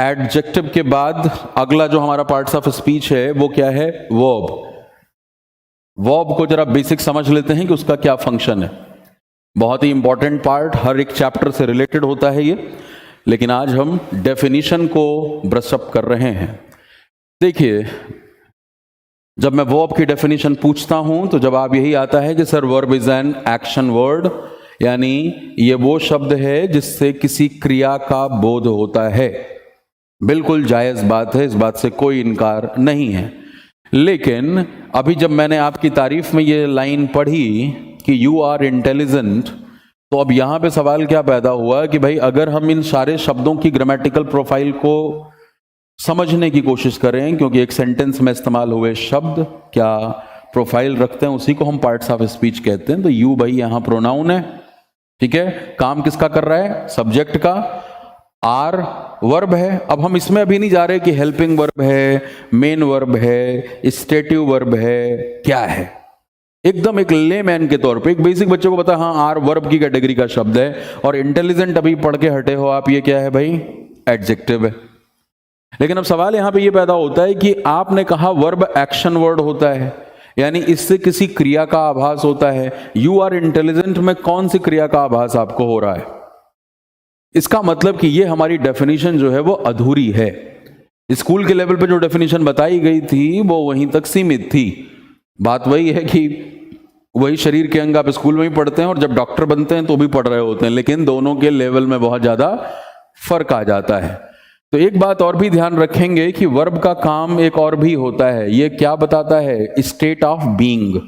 Speaker 1: एडजेक्टिव के बाद अगला जो हमारा पार्ट्स ऑफ स्पीच है वो क्या है, वर्ब। वर्ब को जरा बेसिक समझ लेते हैं कि उसका क्या फंक्शन है। बहुत ही इंपॉर्टेंट पार्ट, हर एक चैप्टर से रिलेटेड होता है ये, लेकिन आज हम डेफिनेशन को ब्रशअप कर रहे हैं। देखिए, जब मैं वर्ब की डेफिनेशन पूछता हूं तो जवाब यही आता है कि sir verb is an action word, यानी ये वो शब्द है जिससे किसी क्रिया का बोध होता है। बिल्कुल जायज बात है, इस बात से कोई इनकार नहीं है। लेकिन अभी जब मैंने आपकी तारीफ में ये लाइन पढ़ी कि यू आर इंटेलिजेंट, तो अब यहां पे सवाल क्या पैदा हुआ कि भाई अगर हम इन सारे शब्दों की ग्रामेटिकल प्रोफाइल को समझने की कोशिश करें, क्योंकि एक सेंटेंस में इस्तेमाल हुए शब्द क्या प्रोफाइल रखते हैं, उसी को हम पार्ट्स ऑफ स्पीच कहते हैं। तो यू भाई यहां प्रोनाउन है, ठीक है, काम किसका कर रहा है, सब्जेक्ट का। आर वर्ब है। अब हम इसमें अभी नहीं जा रहे कि हेल्पिंग वर्ब है, मेन वर्ब है, स्टेटिव वर्ब है, क्या है। एकदम एक लेमैन के तौर पे, एक बेसिक बच्चे को पता है, हाँ आर वर्ब की कैटेगरी का शब्द है, और इंटेलिजेंट अभी पढ़ के हटे हो आप, ये क्या है भाई, एडजेक्टिव है। लेकिन अब सवाल यहां पे ये पैदा होता है कि आपने कहा वर्ब एक्शन वर्ड होता है, यानी इससे किसी क्रिया का आभास होता है। यू आर इंटेलिजेंट में कौन सी क्रिया का आभास आपको हो रहा है? इसका मतलब कि ये हमारी डेफिनेशन जो है वो अधूरी है। स्कूल के लेवल पे जो डेफिनेशन बताई गई थी वो वहीं तक सीमित थी। बात वही है कि वही शरीर के अंग आप स्कूल में ही पढ़ते हैं और जब डॉक्टर बनते हैं तो भी पढ़ रहे होते हैं, लेकिन दोनों के लेवल में बहुत ज्यादा फर्क आ जाता है। तो एक बात और भी ध्यान रखेंगे कि वर्ब का काम एक और भी होता है। ये क्या बताता है? State of being.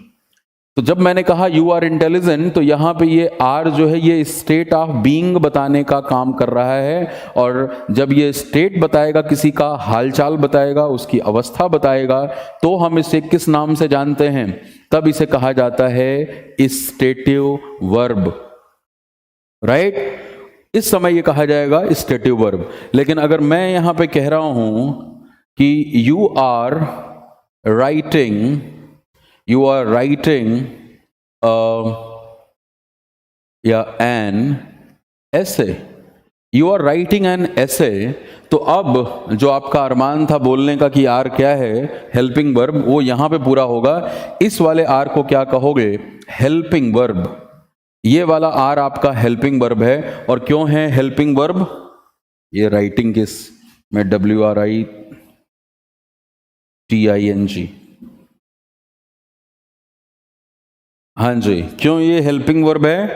Speaker 1: तो जब मैंने कहा यू आर इंटेलिजेंट, तो यहां पे ये आर जो है ये स्टेट ऑफ बीइंग बताने का काम कर रहा है। और जब ये स्टेट बताएगा, किसी का हालचाल बताएगा, उसकी अवस्था बताएगा, तो हम इसे किस नाम से जानते हैं? तब इसे कहा जाता है स्टेटिव वर्ब, राइट। इस समय ये कहा जाएगा स्टेटिव वर्ब। लेकिन अगर मैं यहां पे कह रहा हूं कि यू आर राइटिंग या एन ऐसे, यू आर राइटिंग एन ऐसे, तो अब जो आपका अरमान था बोलने का कि आर क्या है, हेल्पिंग वर्ब, वो यहां पे पूरा होगा। इस वाले आर को क्या कहोगे? Helping verb. ये वाला आर आपका हेल्पिंग वर्ब है। और क्यों है हेल्पिंग वर्ब? ये राइटिंग किस में WRITING। हाँ जी, क्यों ये हेल्पिंग वर्ब है?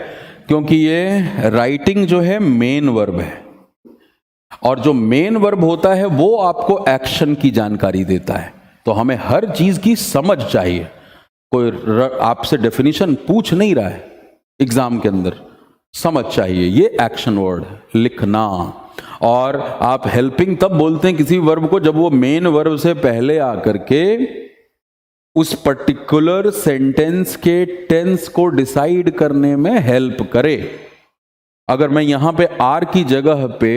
Speaker 1: क्योंकि ये राइटिंग जो है मेन वर्ब है, और जो मेन वर्ब होता है वो आपको एक्शन की जानकारी देता है। तो हमें हर चीज की समझ चाहिए। कोई आपसे डेफिनेशन पूछ नहीं रहा है एग्जाम के अंदर, समझ चाहिए। ये एक्शन वर्ड है, लिखना। और आप हेल्पिंग तब बोलते हैं किसी वर्ब को जब वो मेन वर्ब से पहले आकर के उस पर्टिकुलर सेंटेंस के टेंस को डिसाइड करने में हेल्प करे। अगर मैं यहां पे आर की जगह पे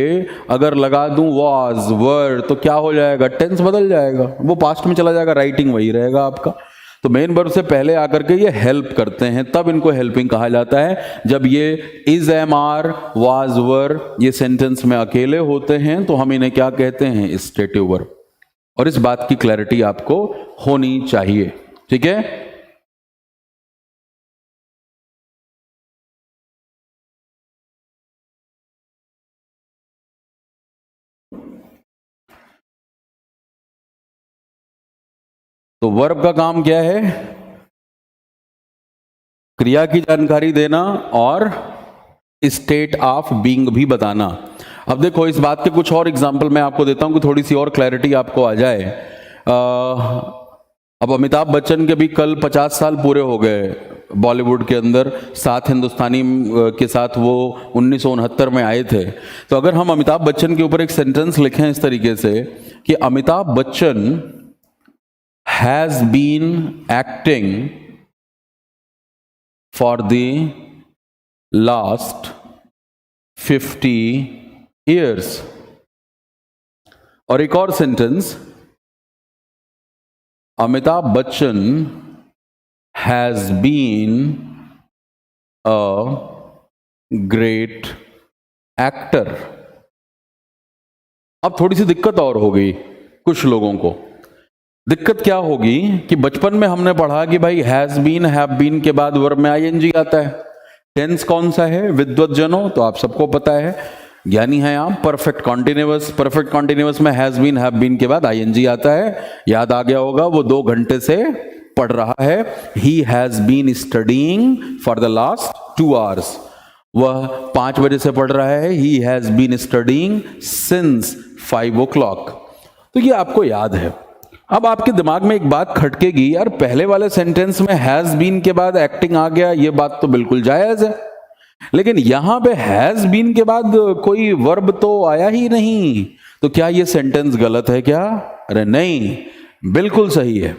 Speaker 1: अगर लगा दूं वाज वर, तो क्या हो जाएगा? टेंस बदल जाएगा, वो पास्ट में चला जाएगा, राइटिंग वही रहेगा आपका। तो मेन वर्ब से पहले आकर के ये हेल्प करते हैं, तब इनको हेल्पिंग कहा जाता है। जब ये इज, एम, आर, वाज, वर ये सेंटेंस में अकेले होते हैं तो हम इन्हें क्या कहते हैं? Stative verb. और इस बात की क्लैरिटी आपको होनी चाहिए, ठीक है? तो वर्ब का काम क्या है? क्रिया की जानकारी देना और स्टेट ऑफ बीइंग भी बताना। अब देखो, इस बात के कुछ और एग्जाम्पल मैं आपको देता हूं कि थोड़ी सी और क्लैरिटी आपको आ जाए। अब अमिताभ बच्चन के भी कल 50 साल पूरे हो गए बॉलीवुड के अंदर। 7 हिंदुस्तानी के साथ वो 1969 में आए थे। तो अगर हम अमिताभ बच्चन के ऊपर एक सेंटेंस लिखें इस तरीके से कि Amitabh Bachchan has been acting for the last 50 years, और एक और sentence, Amitabh Bachchan has been a great actor. अब थोड़ी सी दिक्कत और हो गई कुछ लोगों को। दिक्कत क्या होगी कि बचपन में हमने पढ़ा कि भाई हैज बीन, हैव बीन के बाद वर्ब में आईएनजी आता है। टेंस कौन सा है विद्वत जनों? तो आप सबको पता है, ज्ञानी है आप। Perfect continuous. परफेक्ट कॉन्टिन्यूअस में हैज बीन, हैव बीन के बाद आईएनजी आता है। याद आ गया होगा, वो 2 घंटे से पढ़ रहा है। He has been studying for the last 2 hours। वह 5 बजे से पढ़ रहा है। He has been studying since 5 o'clock। तो ये आपको याद है। अब आपके दिमाग में एक बात खटकेगी, यार पहले वाले सेंटेंस में हैज बीन के बाद एक्टिंग आ गया, ये बात तो बिल्कुल जायज है, लेकिन यहां पे हैज बीन के बाद कोई वर्ब तो आया ही नहीं। तो क्या ये सेंटेंस गलत है क्या? अरे नहीं, बिल्कुल सही है।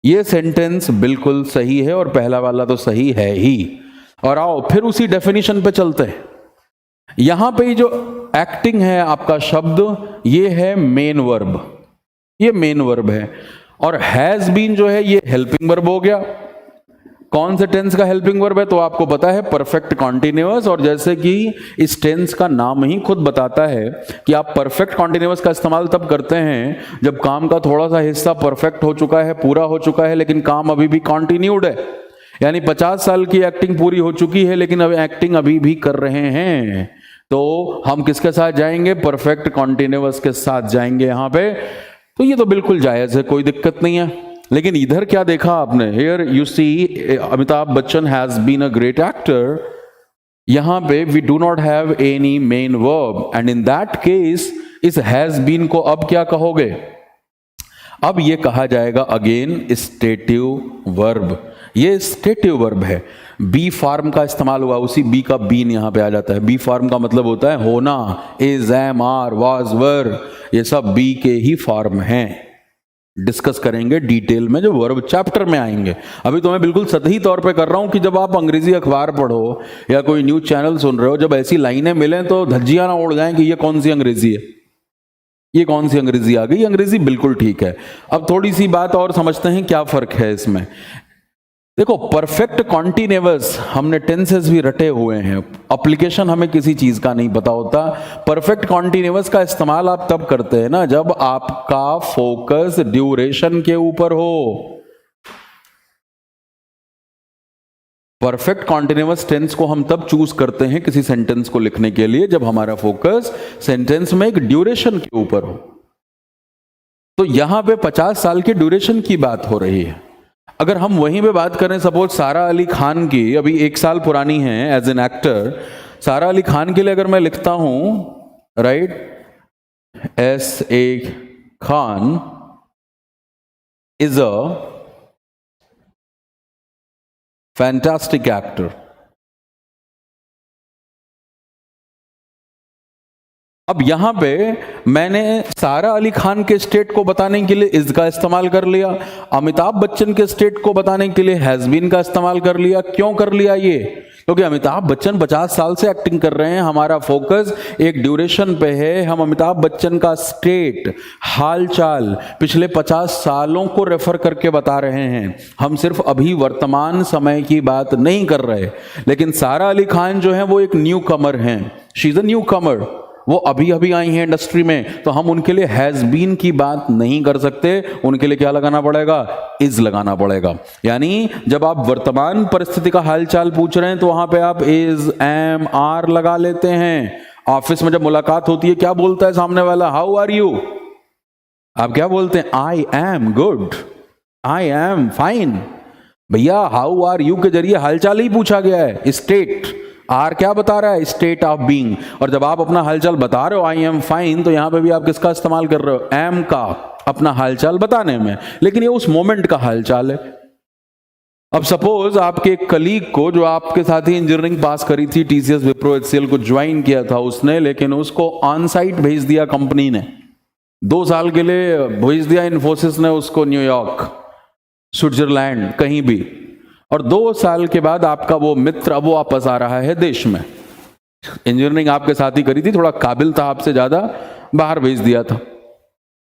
Speaker 1: ये सेंटेंस बिल्कुल सही है और पहला वाला तो सही है ही। और आओ फिर उसी डेफिनेशन पे चलते हैं। यहां पे जो एक्टिंग है आपका शब्द, ये है मेन वर्ब, ये मेन वर्ब है। और हैज बीन जो है ये हेल्पिंग वर्ब हो गया। कौन से टेंस का हेल्पिंग वर्ब है? तो आपको पता है परफेक्ट कॉन्टिन्यूअस। और जैसे कि इस टेंस का नाम ही खुद बताता है कि आप परफेक्ट कॉन्टिन्यूअस का इस्तेमाल तब करते हैं जब काम का थोड़ा सा हिस्सा परफेक्ट हो चुका है, पूरा हो चुका है, लेकिन काम अभी भी कॉन्टिन्यूड है। यानी 50 साल की एक्टिंग पूरी हो चुकी है लेकिन अब एक्टिंग अभी भी कर रहे हैं। तो हम किसके साथ जाएंगे? परफेक्ट कॉन्टिन्यूअस के साथ जाएंगे यहां पे। तो ये तो बिल्कुल जायज है, कोई दिक्कत नहीं है। लेकिन इधर क्या देखा आपने? Here you see Amitabh Bachchan has been a great actor. यहां पे we do not have any main verb, and in that case इस हैज बीन को अब क्या कहोगे? अब ये कहा जाएगा अगेन स्टेटिव वर्ब। ये स्टेटिव वर्ब है। बी फार्म का इस्तेमाल हुआ, उसी बी का बीन यहां पे आ जाता है। बी फार्म का मतलब होता है होना। इज, एम, आर, वाज, वर, ये सब बी के ही फॉर्म हैं। डिस्कस करेंगे डिटेल में जो वर्ब चैप्टर में आएंगे। अभी तो मैं बिल्कुल सतही तौर पे कर रहा हूं कि जब आप अंग्रेजी अखबार पढ़ो या कोई न्यूज चैनल सुन रहे हो, जब ऐसी लाइनें मिलें तो धज्जियां ना उड़ जाएं कि ये कौन सी अंग्रेजी है, ये कौन सी अंग्रेजी आ गई। अंग्रेजी बिल्कुल ठीक है। अब थोड़ी सी बात और समझते हैं क्या फर्क है इसमें। देखो, परफेक्ट कॉन्टिन्यूअस हमने टेंसेस भी रटे हुए हैं, एप्लीकेशन हमें किसी चीज का नहीं पता होता। परफेक्ट कॉन्टिन्यूअस का इस्तेमाल आप तब करते हैं ना जब आपका फोकस ड्यूरेशन के ऊपर हो। परफेक्ट कॉन्टिन्यूअस टेंस को हम तब चूज करते हैं किसी सेंटेंस को लिखने के लिए जब हमारा फोकस सेंटेंस में एक ड्यूरेशन के ऊपर हो। तो यहां पे 50 साल की ड्यूरेशन की बात हो रही है। अगर हम वहीं पे बात करें, सपोज सारा अली खान की, अभी 1 साल पुरानी है एज एन एक्टर, सारा अली खान के लिए अगर मैं लिखता हूं, right, S.A. Khan is a fantastic actor. अब यहां पे मैंने सारा अली खान के स्टेट को बताने के लिए इज का इस्तेमाल कर लिया, अमिताभ बच्चन के स्टेट को बताने के लिए हैज बीन का इस्तेमाल कर लिया। क्यों कर लिया ये? क्योंकि अमिताभ बच्चन 50 साल से एक्टिंग कर रहे हैं, हमारा फोकस एक ड्यूरेशन पे है। हम अमिताभ बच्चन का स्टेट, हालचाल पिछले 50 सालों को रेफर करके बता रहे हैं, हम सिर्फ अभी वर्तमान समय की बात नहीं कर रहे। लेकिन सारा अली खान जो है वो एक न्यू कमर हैं, शी इज अ न्यू कमर, वो अभी अभी आई हैं इंडस्ट्री में, तो हम उनके लिए हैज बीन की बात नहीं कर सकते। उनके लिए क्या लगाना पड़ेगा? इज लगाना पड़ेगा। यानी जब आप वर्तमान परिस्थिति का हालचाल पूछ रहे हैं तो वहां पे आप इज, एम, आर लगा लेते हैं। ऑफिस में जब मुलाकात होती है क्या बोलता है सामने वाला? How are you? आप क्या बोलते हैं? I am good, I am fine. भैया हाउ आर यू के जरिए हालचाल ही पूछा गया है। स्टेट, आर क्या बता रहा है? State of being. और जब आप अपना हालचाल बता रहे हो आई एम फाइन, तो यहां पे भी आप किसका इस्तेमाल कर रहे हो? एम का, अपना हालचाल बताने में। लेकिन ये उस मोमेंट का हालचाल है। अब सपोज आपके एक कलीग को, जो आपके साथ ही इंजीनियरिंग पास करी थी, टीसीएस, विप्रो, एचसीएल को ज्वाइन किया था उसने, लेकिन उसको ऑन साइट भेज दिया कंपनी ने, 2 साल के लिए भेज दिया इन्फोसिस ने उसको, न्यूयॉर्क, स्विट्जरलैंड, कहीं भी। और 2 साल के बाद आपका वो मित्र अब वो वापस आ रहा है देश में। इंजीनियरिंग आपके साथ ही करी थी, थोड़ा काबिल था आपसे ज्यादा, बाहर भेज दिया था।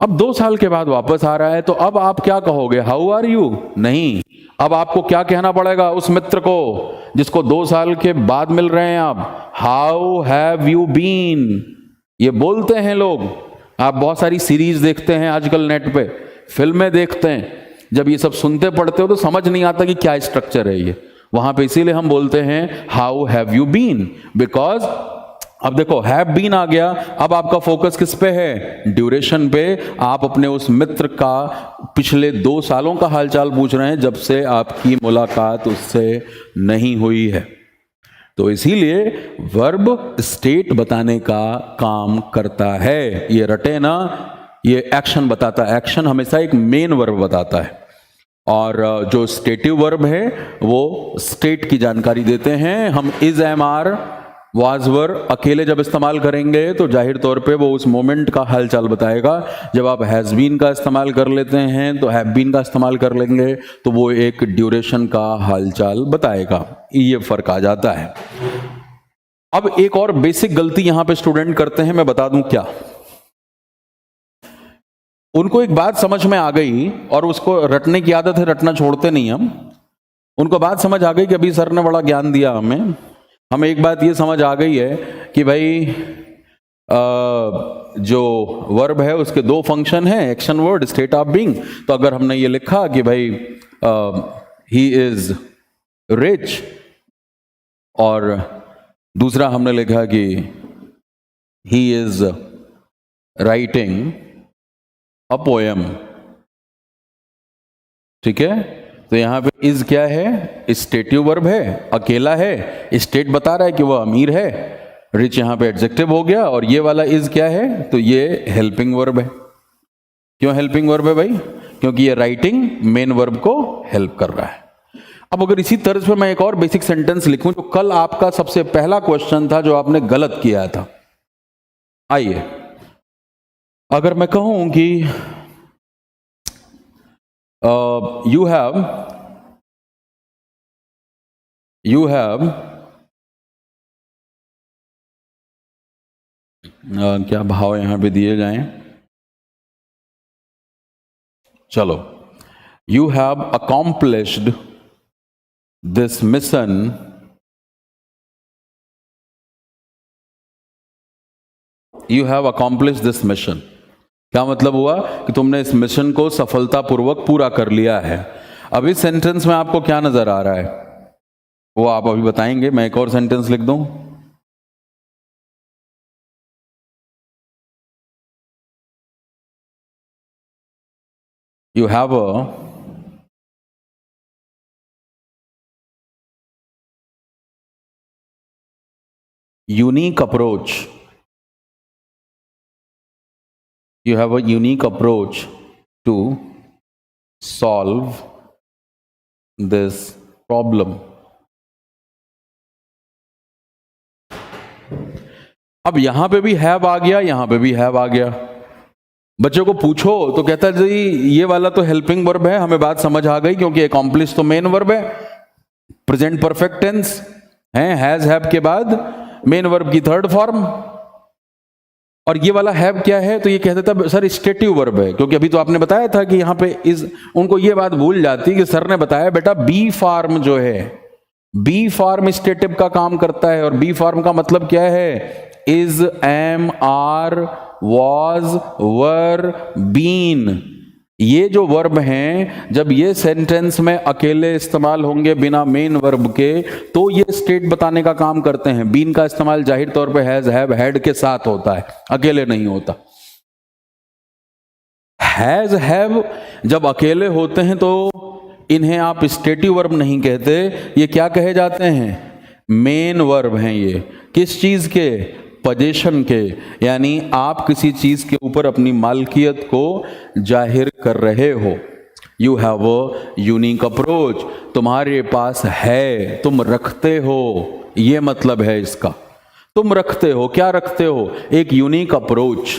Speaker 1: अब 2 साल के बाद वापस आ रहा है, तो अब आप क्या कहोगे? How are you? नहीं, अब आपको क्या कहना पड़ेगा उस मित्र को जिसको 2 साल के बाद मिल रहे हैं आप? How have you been? ये बोलते हैं लोग। आप बहुत सारी सीरीज देखते हैं आजकल नेट पे, फिल्में देखते हैं, जब ये सब सुनते पढ़ते हो तो समझ नहीं आता कि क्या स्ट्रक्चर है ये वहां पे। इसीलिए हम बोलते हैं how have you been, because अब देखो हैव बीन आ गया। अब आपका फोकस किस पे है? ड्यूरेशन पे। आप अपने उस मित्र का पिछले 2 सालों का हालचाल पूछ रहे हैं, जब से आपकी मुलाकात उससे नहीं हुई है। तो इसीलिए वर्ब स्टेट बताने का काम करता है। ये रटे ना, ये एक्शन बताता है। एक्शन हमेशा एक मेन वर्ब बताता है, और जो स्टेटिव वर्ब है वो स्टेट की जानकारी देते हैं। हम इज, एम, आर, वाज, वर अकेले जब इस्तेमाल करेंगे तो जाहिर तौर पे वो उस मोमेंट का हालचाल बताएगा। जब आप हैज बीन का इस्तेमाल कर लेते हैं तो हैव बीन का इस्तेमाल कर लेंगे तो वो एक ड्यूरेशन का हालचाल बताएगा। ये फर्क आ जाता है। अब एक और बेसिक गलती यहां पे स्टूडेंट करते हैं, मैं बता दूं क्या। उनको एक बात समझ में आ गई और उसको रटने की आदत है, रटना छोड़ते नहीं हम। उनको बात समझ आ गई कि अभी सर ने बड़ा ज्ञान दिया हमें एक बात ये समझ आ गई है कि भाई जो वर्ब है उसके 2 फंक्शन हैं, action word, state of being. तो अगर हमने ये लिखा कि भाई ही इज रिच, और दूसरा हमने लिखा कि he is writing a poem, ठीक है, तो यहां पे इज क्या है? स्टेटिव वर्ब है, अकेला है, स्टेट बता रहा है कि वह अमीर है, रिच यहां पे एडजेक्टिव हो गया, और ये वाला इज क्या है? तो ये हेल्पिंग वर्ब है। क्यों हेल्पिंग वर्ब है भाई? क्योंकि ये राइटिंग मेन वर्ब को हेल्प कर रहा है। अब अगर इसी तरह से मैं एक और बेसिक सेंटेंस लिखूं, जो कल आपका सबसे पहला क्वेश्चन था जो आपने गलत किया था। आइए, अगर मैं कहूं कि you have क्या भाव यहां पे दिए जाएं? चलो, you have accomplished this mission क्या मतलब हुआ? कि तुमने इस मिशन को सफलतापूर्वक पूरा कर लिया है। अब इस सेंटेंस में आपको क्या नजर आ रहा है? वो आप अभी बताएंगे, मैं एक और सेंटेंस लिख दूं। You have a unique approach. You have a unique approach to solve this problem. अब यहां पे भी हैव आ गया, यहां पे भी हैव आ गया। बच्चों को पूछो तो कहता है जी ये वाला तो हेल्पिंग वर्ब है, हमें बात समझ आ गई, क्योंकि अकॉम्प्लिश तो मेन वर्ब है, प्रेजेंट परफेक्ट टेंस है, हैज हैव के बाद मेन वर्ब की थर्ड फॉर्म। और ये वाला हैव क्या है, तो ये कह देता सर स्टेटिव वर्ब है, क्योंकि अभी तो आपने बताया था कि यहां पे इस उनको ये बात भूल जाती कि सर ने बताया बेटा बी फॉर्म जो है, बी फॉर्म स्टेटिव का काम करता है। और बी फॉर्म का मतलब क्या है, is, am, are, was, were, been. ये जो वर्ब हैं जब ये सेंटेंस में अकेले इस्तेमाल होंगे बिना मेन वर्ब के, तो ये स्टेट बताने का काम करते हैं। बीन का इस्तेमाल जाहिर तौर पे हैज, हैव, हैड के साथ होता है, अकेले नहीं होता। हैज, हैव जब अकेले होते हैं तो इन्हें आप स्टेटिव वर्ब नहीं कहते, ये क्या कहे जाते हैं, मेन वर्ब हैं। ये किस चीज के, पोजीशन के, यानी आप किसी चीज के ऊपर अपनी मालकियत को जाहिर कर रहे हो। You have a unique approach, तुम्हारे पास है, तुम रखते हो, ये मतलब है इसका। तुम रखते हो, क्या रखते हो, एक यूनिक अप्रोच।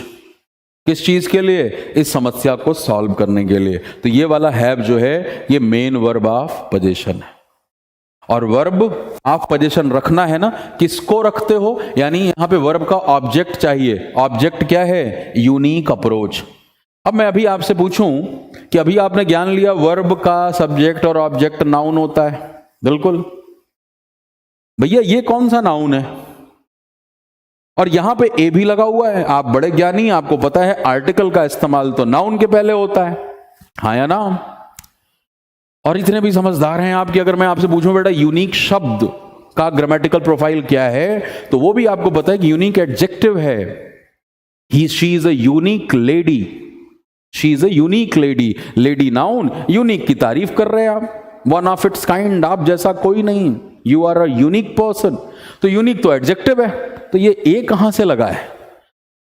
Speaker 1: किस चीज के लिए, इस समस्या को सॉल्व करने के लिए। तो ये वाला हैव जो है ये मेन वर्ब ऑफ पोजीशन है। और वर्ब ऑफ पोजीशन रखना है ना, किसको रखते हो, यानी यहां पे वर्ब का ऑब्जेक्ट चाहिए। ऑब्जेक्ट क्या है, यूनिक अप्रोच। अब मैं अभी आपसे पूछूं कि अभी आपने ज्ञान लिया वर्ब का सब्जेक्ट और ऑब्जेक्ट नाउन होता है, बिल्कुल। भैया ये कौन सा नाउन है, और यहां पे ए भी लगा हुआ है। आप बड़े ज्ञानी, आपको पता है आर्टिकल का इस्तेमाल तो नाउन के पहले होता है, हाँ या ना। और इतने भी समझदार हैं आप कि अगर मैं आपसे पूछूं बेटा यूनिक शब्द का ग्रामेटिकल प्रोफाइल क्या है, तो वो भी आपको पता है कि यूनिक एडजेक्टिव है। She is a unique lady, she is a unique lady. Lady noun, unique की तारीफ कर रहे हैं आप, वन ऑफ इट्स काइंड, आप जैसा कोई नहीं, you are a unique person. तो यूनिक तो एडजेक्टिव है, तो ये ए कहां से लगा है।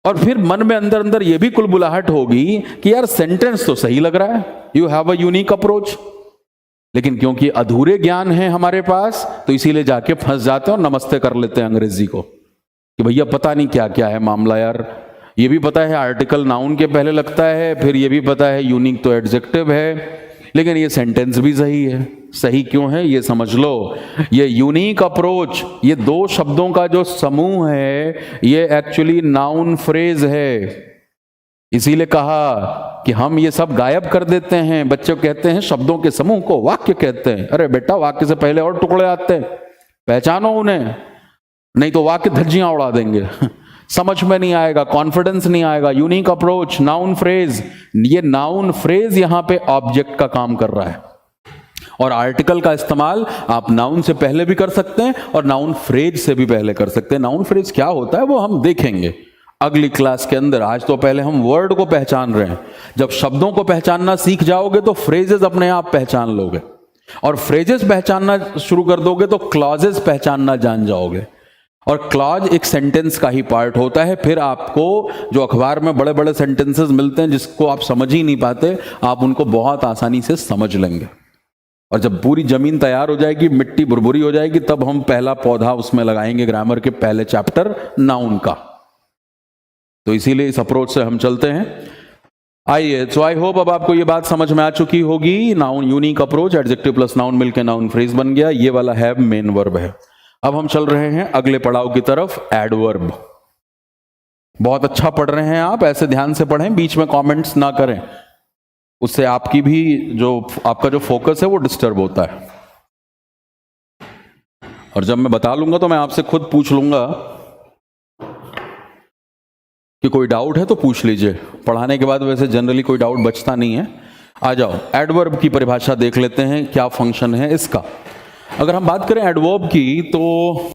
Speaker 1: और फिर मन में अंदर अंदर ये भी कुलबुलाहट होगी कि यार सेंटेंस तो सही लग रहा है, you have a unique approach, लेकिन क्योंकि अधूरे ज्ञान है हमारे पास तो इसीलिए जाके फंस जाते हैं और नमस्ते कर लेते हैं अंग्रेजी को कि भैया पता नहीं क्या क्या है मामला यार। ये भी पता है आर्टिकल नाउन के पहले लगता है, फिर ये भी पता है यूनिक तो एडजेक्टिव है, लेकिन ये सेंटेंस भी सही है। सही क्यों है ये समझ लो। ये यूनिक अप्रोच, ये दो शब्दों का जो समूह है, ये एक्चुअली नाउन फ्रेज है। इसीलिए कहा कि हम ये सब गायब कर देते हैं। बच्चे कहते हैं शब्दों के समूह को वाक्य कहते हैं। अरे बेटा वाक्य से पहले और टुकड़े आते हैं, पहचानो उन्हें, नहीं तो वाक्य धज्जियां उड़ा देंगे समझ में नहीं आएगा, कॉन्फिडेंस नहीं आएगा। यूनिक अप्रोच, नाउन फ्रेज, ये नाउन फ्रेज यहां पे ऑब्जेक्ट का काम कर रहा है। और आर्टिकल का इस्तेमाल आप नाउन से पहले भी कर सकते हैं और नाउन फ्रेज से भी पहले कर सकते हैं। नाउन फ्रेज क्या होता है वो हम देखेंगे अगली क्लास के अंदर। आज तो पहले हम वर्ड को पहचान रहे हैं। जब शब्दों को पहचानना सीख जाओगे तो फ्रेजेस अपने आप पहचान लोगे, और फ्रेजेस पहचानना शुरू कर दोगे तो क्लॉजेस पहचानना जान जाओगे। और क्लॉज एक सेंटेंस का ही पार्ट होता है। फिर आपको जो अखबार में बड़े बड़े सेंटेंसेस मिलते हैं जिसको आप समझ ही नहीं पाते, आप उनको बहुत आसानी से समझ लेंगे। और जब पूरी जमीन तैयार हो जाएगी, मिट्टी भुरभुरी हो जाएगी, तब हम पहला पौधा उसमें लगाएंगे ग्रामर के पहले चैप्टर नाउन का। तो इसीलिए इस अप्रोच से हम चलते हैं। आइए, सो आई होप अब आपको ये बात समझ में आ चुकी होगी। Noun unique approach, adjective plus noun मिलकर नाउन फ्रेज बन गया। ये वाला हैव मेन वर्ब है। अब हम चल रहे हैं अगले पड़ाव की तरफ, एडवर्ब। बहुत अच्छा पढ़ रहे हैं आप, ऐसे ध्यान से पढ़ें, बीच में कमेंट्स ना करें, उससे आपकी भी जो आपका जो फोकस है वो डिस्टर्ब होता है। और जब मैं बता लूंगा तो मैं आपसे खुद पूछ लूंगा कि कोई डाउट है तो पूछ लीजिए। पढ़ाने के बाद वैसे जनरली कोई डाउट बचता नहीं है। आ जाओ, एडवर्ब की परिभाषा देख लेते हैं, क्या फंक्शन है इसका। अगर हम बात करें एडवर्ब की, तो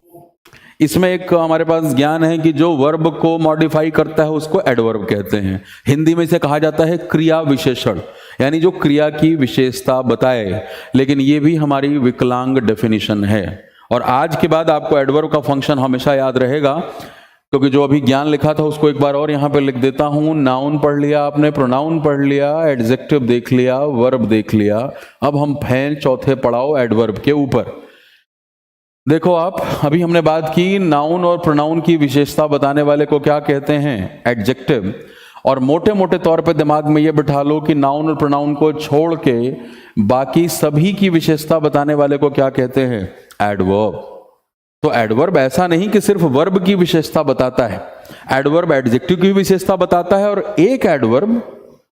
Speaker 1: इसमें एक हमारे पास ज्ञान है कि जो वर्ब को मॉडिफाई करता है उसको एडवर्ब कहते हैं। हिंदी में इसे कहा जाता है क्रिया विशेषण, यानी जो क्रिया की विशेषता बताए। लेकिन ये भी हमारी विकलांग डेफिनेशन है, और आज के बाद आपको एडवर्ब का फंक्शन हमेशा याद रहेगा, क्योंकि जो अभी ज्ञान लिखा था उसको एक बार और यहां पे लिख देता हूं। नाउन पढ़ लिया आपने, प्रोनाउन पढ़ लिया, एडजेक्टिव देख लिया, वर्ब देख लिया। अब हम हैं चौथे पड़ाव एडवर्ब के ऊपर। देखो आप, अभी हमने बात की नाउन और प्रोनाउन की विशेषता बताने वाले को क्या कहते हैं, एडजेक्टिव। और मोटे मोटे तौर पे दिमाग में ये बिठा लो कि नाउन और प्रोनाउन को छोड़ के बाकी सभी की विशेषता बताने वाले को क्या कहते हैं, एडवर्ब। तो एडवर्ब ऐसा नहीं कि सिर्फ वर्ब की विशेषता बताता है, एडवर्ब एडजेक्टिव की विशेषता बताता है, और एक एडवर्ब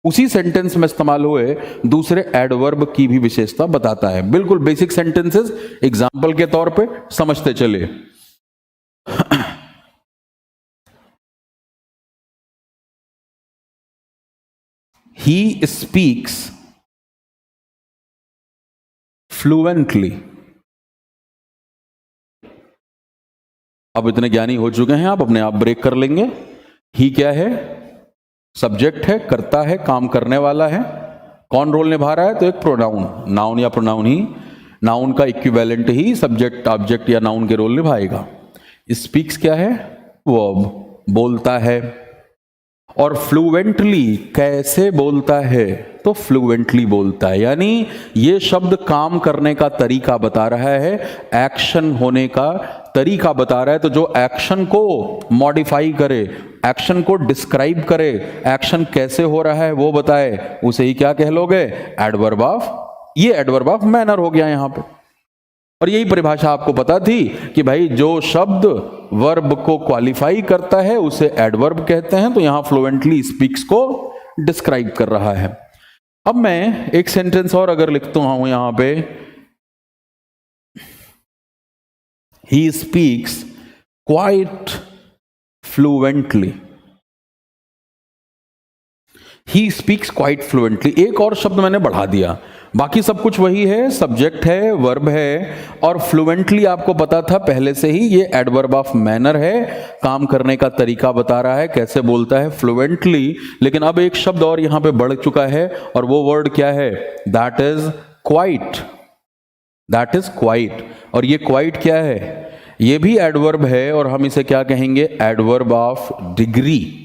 Speaker 1: उसी सेंटेंस में इस्तेमाल हुए दूसरे एडवर्ब की भी विशेषता बताता है। बिल्कुल बेसिक सेंटेंसेस एग्जांपल के तौर पे समझते चले। He speaks fluently. अब इतने ज्ञानी हो चुके हैं आप, अपने आप ब्रेक कर लेंगे। ही क्या है, सब्जेक्ट है, करता है, काम करने वाला है। कौन रोल निभा रहा है, तो एक प्रोनाउन, नाउन या प्रोनाउन ही, नाउन का इक्विवेलेंट ही सब्जेक्ट ऑब्जेक्ट या नाउन के रोल निभाएगा। स्पीक्स क्या है, वर्ब, बोलता है। और फ्लुएंटली कैसे बोलता है, तो फ्लुएंटली बोलता है, यानी ये शब्द काम करने का तरीका बता रहा है, एक्शन होने का तरीका बता रहा है। तो जो एक्शन को मॉडिफाई करे, एक्शन को डिस्क्राइब करे, एक्शन कैसे हो रहा है वो बताए, उसे ही क्या कह लोगे, एडवर्ब ऑफ। ये एडवर्ब ऑफ मैनर हो गया यहां पे। और यही परिभाषा आपको पता थी कि भाई जो शब्द वर्ब को क्वालिफाई करता है उसे एडवर्ब कहते हैं। तो यहां फ्लुएंटली स्पीक्स को डिस्क्राइब कर रहा है। अब मैं एक सेंटेंस और अगर लिखता हूं यहां पे, he speaks quite fluently. He speaks quite fluently, एक और शब्द मैंने बढ़ा दिया, बाकी सब कुछ वही है, सब्जेक्ट है, वर्ब है, और फ्लुएंटली आपको पता था पहले से ही, ये एडवर्ब ऑफ मैनर है, काम करने का तरीका बता रहा है, कैसे बोलता है, फ्लुएंटली। लेकिन अब एक शब्द और यहां पे बढ़ चुका है, और वो वर्ड क्या है, that is quite. That is quite. और ये क्वाइट क्या है, ये भी एडवर्ब है, और हम इसे क्या कहेंगे, एडवर्ब ऑफ डिग्री।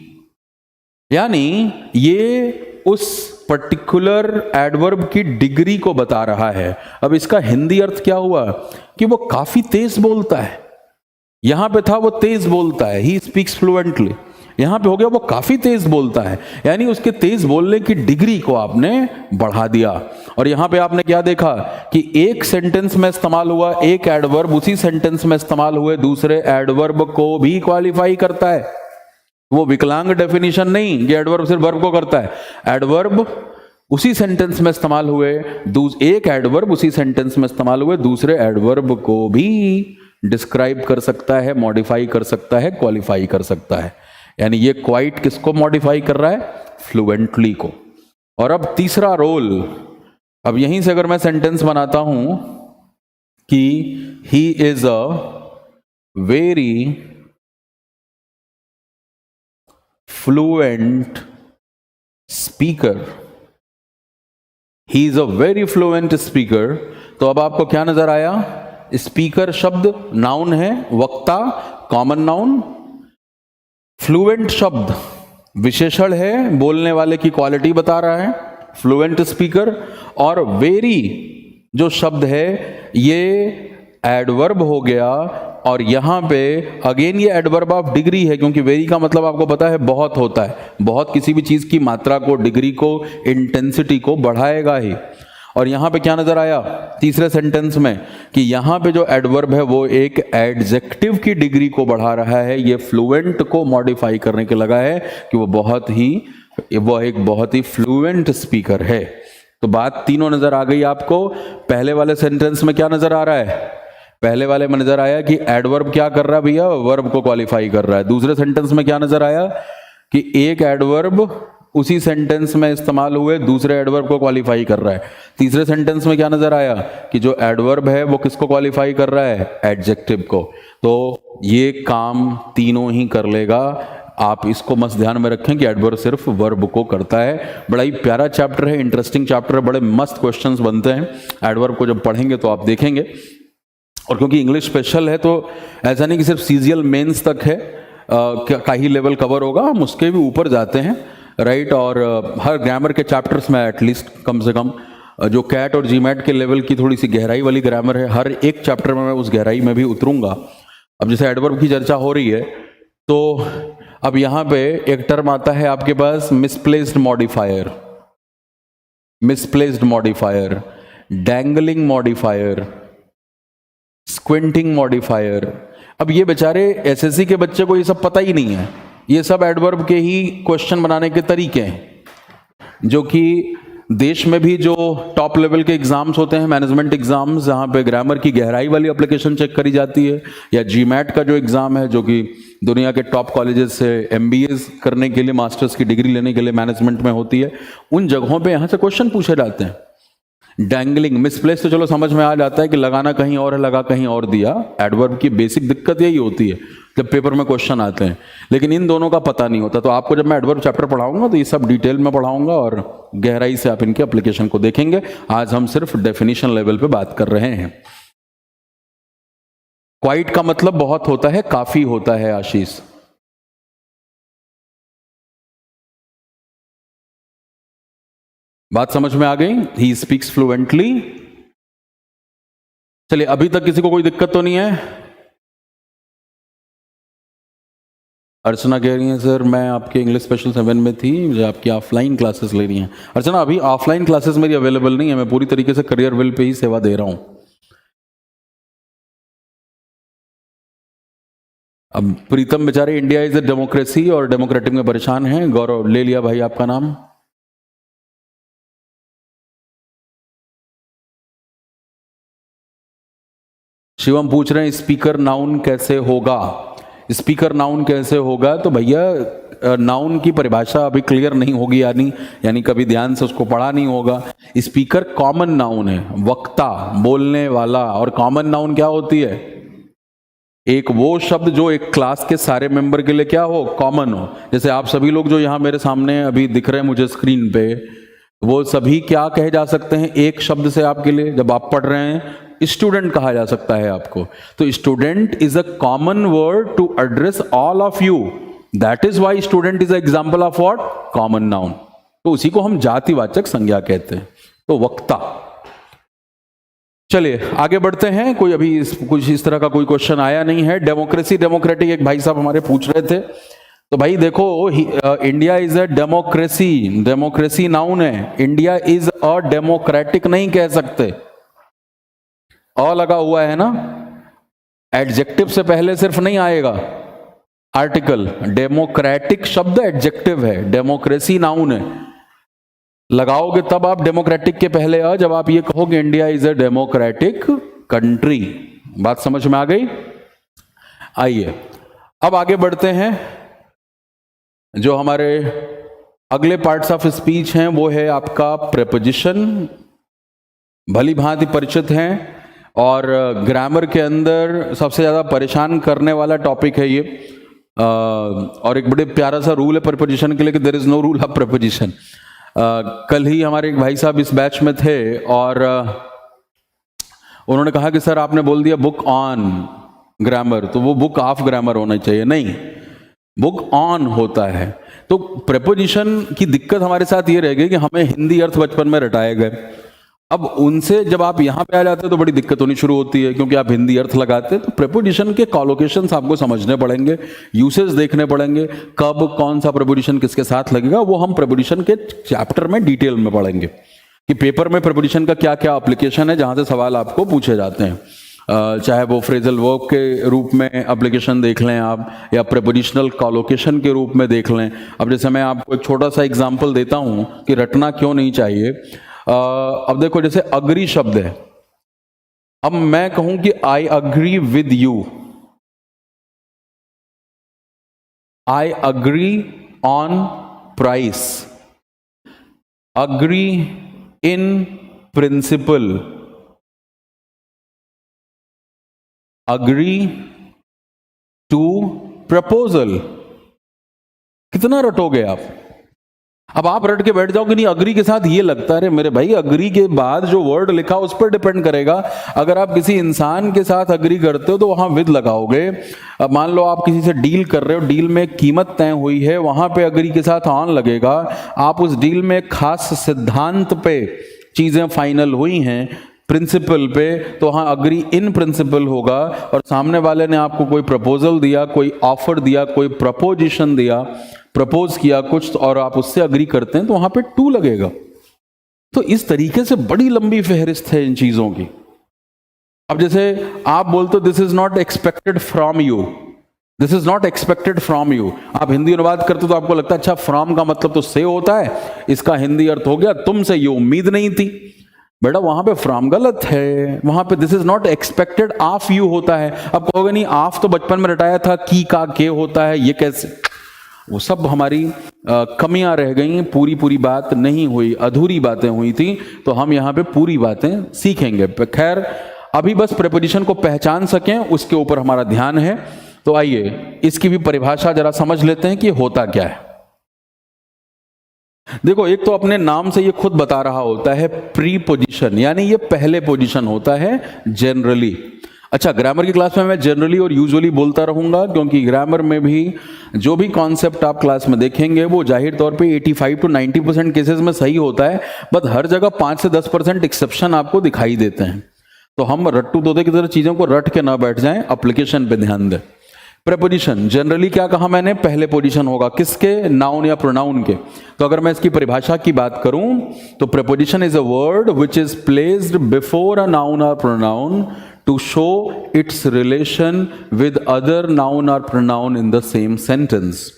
Speaker 1: यानी ये उस पर्टिकुलर एडवर्ब की डिग्री को बता रहा है। अब इसका हिंदी अर्थ क्या हुआ कि वो काफी तेज बोलता है। यहां पे था वो तेज बोलता है, ही स्पीक्स फ्लुएंटली, यहां पे हो गया वो काफी तेज बोलता है, यानी उसके तेज बोलने की डिग्री को आपने बढ़ा दिया। और यहां पे आपने क्या देखा कि एक सेंटेंस में इस्तेमाल हुआ एक एडवर्ब, उसी सेंटेंस में इस्तेमाल हुए दूसरे एडवर्ब को भी क्वालिफाई करता है। वो विकलांग डेफिनेशन नहीं कि एडवर्ब सिर्फ वर्ब को करता है, एडवर्ब उसी सेंटेंस में इस्तेमाल हुए, एक एडवर्ब उसी सेंटेंस में इस्तेमाल हुए दूसरे एडवर्ब को भी डिस्क्राइब कर सकता है, मॉडिफाई कर सकता है, क्वालिफाई कर सकता है। यानी ये क्वाइट किसको मॉडिफाई कर रहा है, फ्लुएंटली को। और अब तीसरा रोल, अब यहीं से अगर मैं सेंटेंस बनाता हूं कि he is a very fluent speaker, he is a very fluent speaker, तो अब आपको क्या नजर आया, स्पीकर शब्द नाउन है, वक्ता कॉमन नाउन, फ्लुएंट शब्द विशेषण है, बोलने वाले की क्वालिटी बता रहा है, फ्लुएंट स्पीकर, और वेरी जो शब्द है ये एडवर्ब हो गया। और यहां पे अगेन ये एडवर्ब ऑफ डिग्री है, क्योंकि वेरी का मतलब आपको पता है बहुत होता है, बहुत किसी भी चीज की मात्रा को, डिग्री को, इंटेंसिटी को बढ़ाएगा ही। और यहां पे क्या नजर आया तीसरे सेंटेंस में कि यहां पे जो एडवर्ब है वो एक एडजेक्टिव की डिग्री को बढ़ा रहा है, ये फ्लुएंट को मॉडिफाई करने के लगा है कि वो एक बहुत ही फ्लुएंट स्पीकर है। तो बात तीनों नजर आ गई आपको। पहले वाले सेंटेंस में क्या नजर आ रहा है, पहले वाले में नजर आया कि एडवर्ब क्या कर रहा है भैया, वर्ब को क्वालिफाई कर रहा है। दूसरे सेंटेंस में क्या नजर आया कि एक एडवर्ब उसी सेंटेंस में इस्तेमाल हुए दूसरे एडवर्ब को क्वालिफाई कर रहा है। तीसरे सेंटेंस में क्या नजर आया कि जो एडवर्ब है वो किसको क्वालिफाई कर रहा है, एडजेक्टिव को। तो ये काम तीनों ही कर लेगा। आप इसको मस्त ध्यान में रखें कि एडवर्ब सिर्फ वर्ब को करता है। बड़ा ही प्यारा चैप्टर है, इंटरेस्टिंग चैप्टर है, बड़े मस्त क्वेश्चंस बनते हैं। एडवर्ब को जब पढ़ेंगे तो आप देखेंगे। और क्योंकि इंग्लिश स्पेशल है तो ऐसा नहीं कि सिर्फ सीजीएल मेंस तक है, का ही लेवल कवर होगा, हम उसके भी ऊपर जाते हैं, राइट। और हर ग्रामर के चैप्टर्स में एटलीस्ट कम से कम जो कैट और जीमैट के लेवल की थोड़ी सी गहराई वाली ग्रामर है, हर एक चैप्टर में मैं उस गहराई में भी उतरूंगा। अब जैसे एडवर्ब की चर्चा हो रही है तो अब यहां पे एक टर्म आता है आपके पास, misplaced modifier, misplaced modifier, dangling modifier, squinting modifier. अब ये बेचारे एसएससी के बच्चे को ये सब पता ही नहीं है। ये सब एडवर्ब के ही क्वेश्चन बनाने के तरीके हैं, जो कि देश में भी जो टॉप लेवल के एग्जाम्स होते हैं, मैनेजमेंट एग्जाम्स, जहां पे ग्रामर की गहराई वाली एप्लीकेशन चेक करी जाती है, या जीमैट का जो एग्जाम है, जो कि दुनिया के टॉप कॉलेजेस से एमबीए करने के लिए, मास्टर्स की डिग्री लेने के लिए मैनेजमेंट में होती है, उन जगहों पे यहां से क्वेश्चन पूछे जाते हैं। डैंगलिंग, मिसप्लेस तो चलो समझ में आ जाता है कि लगाना कहीं और है, लगा कहीं और दिया। एडवर्ब की बेसिक दिक्कत यही होती है जब पेपर में क्वेश्चन आते हैं, लेकिन इन दोनों का पता नहीं होता। तो आपको जब मैं एडवर्ब चैप्टर पढ़ाऊंगा तो ये सब डिटेल में पढ़ाऊंगा और गहराई से आप इनके एप्लीकेशन को देखेंगे। आज हम सिर्फ डेफिनेशन लेवल पे बात कर रहे हैं। क्वाइट का मतलब बहुत होता है, काफी होता है, आशीष। बात समझ में आ गई? He speaks fluently. चलिए, अभी तक किसी को कोई दिक्कत तो नहीं है? अर्चना कह रही है सर मैं आपके इंग्लिश स्पेशल 7 में थी, मुझे आपकी ऑफलाइन क्लासेस लेनी है। अर्चना, अभी ऑफलाइन क्लासेस मेरी अवेलेबल नहीं है, मैं पूरी तरीके से करियर विल पे ही सेवा दे रहा हूं। अब प्रीतम बेचारे इंडिया इज अ डेमोक्रेसी और डेमोक्रेटिक में परेशान हैं। गौरव, ले लिया भाई आपका नाम। शिवम पूछ रहे हैं स्पीकर नाउन कैसे होगा। स्पीकर नाउन कैसे होगा? तो भैया नाउन की परिभाषा अभी क्लियर नहीं होगी, यानी कभी ध्यान से उसको पढ़ा नहीं होगा। स्पीकर कॉमन नाउन है, वक्ता, बोलने वाला। और कॉमन नाउन क्या होती है? एक वो शब्द जो एक क्लास के सारे मेंबर के लिए क्या हो, कॉमन हो। जैसे आप सभी लोग जो यहां मेरे सामने अभी दिख रहे हैं मुझे स्क्रीन पे, वो सभी क्या कहे जा सकते हैं एक शब्द से आपके लिए? जब आप पढ़ रहे हैं, स्टूडेंट कहा जा सकता है आपको। तो student is a common word to address all of you. That is why student is example of what? Common noun. तो उसी को हम जातिवाचक संज्ञा कहते हैं। तो वक्ता। चलिए आगे बढ़ते हैं। कोई अभी कुछ इस तरह का कोई क्वेश्चन आया नहीं है। डेमोक्रेसी, डेमोक्रेटिक एक भाई साहब हमारे पूछ रहे थे। तो भाई देखो, India is a democracy, democracy noun है। इंडिया इज अ डेमोक्रेटिक नहीं कह सकते, अ लगा हुआ है ना। एडजेक्टिव से पहले सिर्फ नहीं आएगा आर्टिकल। डेमोक्रेटिक शब्द एडजेक्टिव है, डेमोक्रेसी नाउन है। लगाओगे तब आप डेमोक्रेटिक के पहले आ, जब आप ये कहोगे India is a democratic country. बात समझ में आ गई? आइए अब आगे बढ़ते हैं। जो हमारे अगले पार्ट्स ऑफ स्पीच हैं वो है आपका प्रेपोजिशन। भली भांति परिचित हैं और ग्रामर के अंदर सबसे ज्यादा परेशान करने वाला टॉपिक है ये। और एक बड़े प्यारा सा रूल है प्रेपोजिशन के लिए कि there is no rule of preposition. कल ही हमारे एक भाई साहब इस बैच में थे और उन्होंने कहा कि सर आपने बोल दिया बुक ऑन ग्रामर, तो वो बुक ऑफ ग्रामर होना चाहिए। नहीं, बुक ऑन होता है। तो प्रेपोजिशन की दिक्कत हमारे साथ ये रह गई कि हमें हिंदी अर्थ बचपन में रटाए गए। अब उनसे जब आप यहां पे आ जाते हैं तो बड़ी दिक्कत होनी शुरू होती है, क्योंकि आप हिंदी अर्थ लगाते हैं। तो प्रेपोजिशन के कॉलोकेशंस आपको समझने पड़ेंगे, यूसेज देखने पड़ेंगे, कब कौन सा प्रेपोजिशन किसके साथ लगेगा, वो हम प्रेपोजिशन के चैप्टर में डिटेल में पढ़ेंगे कि पेपर में प्रेपोजिशन का क्या क्या एप्लीकेशन है, जहां से सवाल आपको पूछे जाते हैं। चाहे वो फ्रेजल वर्ब के रूप में एप्लीकेशन देख लें आप, या प्रेपोजिशनल कॉलोकेशन के रूप में देख लें। अब जैसे मैं आपको एक छोटा सा एग्जाम्पल देता हूं कि रटना क्यों नहीं चाहिए। अब देखो, जैसे अग्री शब्द है। अब मैं कहूं कि I agree with you, I agree on price, agree in principle, agree to proposal. कितना रटोगे आप? अब आप रट के बैठ जाओगे नहीं अग्री के साथ, ये लगता है मेरे भाई अग्री के बाद जो वर्ड लिखा उस पर डिपेंड करेगा। अगर आप किसी इंसान के साथ अग्री करते हो तो वहां विद लगाओगे। अब मान लो आप किसी से डील कर रहे हो, डील में कीमत तय हुई है, वहां पे अग्री के साथ ऑन लगेगा। आप उस डील में खास सिद्धांत पे चीजें फाइनल हुई हैं, प्रिंसिपल पे, तो वहां अग्री इन प्रिंसिपल होगा। और सामने वाले ने आपको कोई प्रपोजल दिया, कोई ऑफर दिया, कोई प्रपोजिशन दिया, प्रपोज किया कुछ, और आप उससे अग्री करते हैं तो वहां पे टू लगेगा। तो इस तरीके से बड़ी लंबी फहरिस्त है इन चीजों की। अब जैसे आप बोलते हो this is not expected from you, this is not expected from you. आप हिंदी अनुवाद करते तो आपको लगता है अच्छा फ्रॉम का मतलब तो से होता है, इसका हिंदी अर्थ हो गया तुमसे ये उम्मीद नहीं थी। बेटा वहां पे फ्रॉम गलत है, वहां पे this is not expected of you होता है। अब कहोगे नहीं ऑफ तो बचपन में रटाया था, की का के होता है, ये कैसे? वो सब हमारी कमियां रह गई, पूरी बात नहीं हुई, अधूरी बातें हुई थी। तो हम यहाँ पे पूरी बातें सीखेंगे। खैर अभी बस प्रेपोजिशन को पहचान सकें उसके ऊपर हमारा ध्यान है। तो आइए इसकी भी परिभाषा जरा समझ लेते हैं कि होता क्या है। देखो एक तो अपने नाम से ये खुद बता रहा होता है प्रीपोजिशन, यानी ये पहले पोजीशन होता है जनरली। अच्छा ग्रामर की क्लास में मैं जनरली और यूजुअली बोलता रहूंगा, क्योंकि ग्रामर में भी जो भी कॉन्सेप्ट आप क्लास में देखेंगे वो जाहिर तौर पे 85 to 90% केसेस में सही होता है, बट हर जगह 5 से 10% एक्सेप्शन आपको दिखाई देते हैं। तो हम रट्टू तोते की तरह चीजों को रट के ना बैठ जाएं, एप्लीकेशन पे ध्यान दें। प्रेपोजिशन जनरली क्या कहा मैंने, पहले पोजीशन होगा किसके, नाउन या प्रोनाउन के। तो अगर मैं इसकी परिभाषा की बात करूं तो preposition is a word which is placed before a noun और pronoun to show its relation with other noun और pronoun in the same sentence.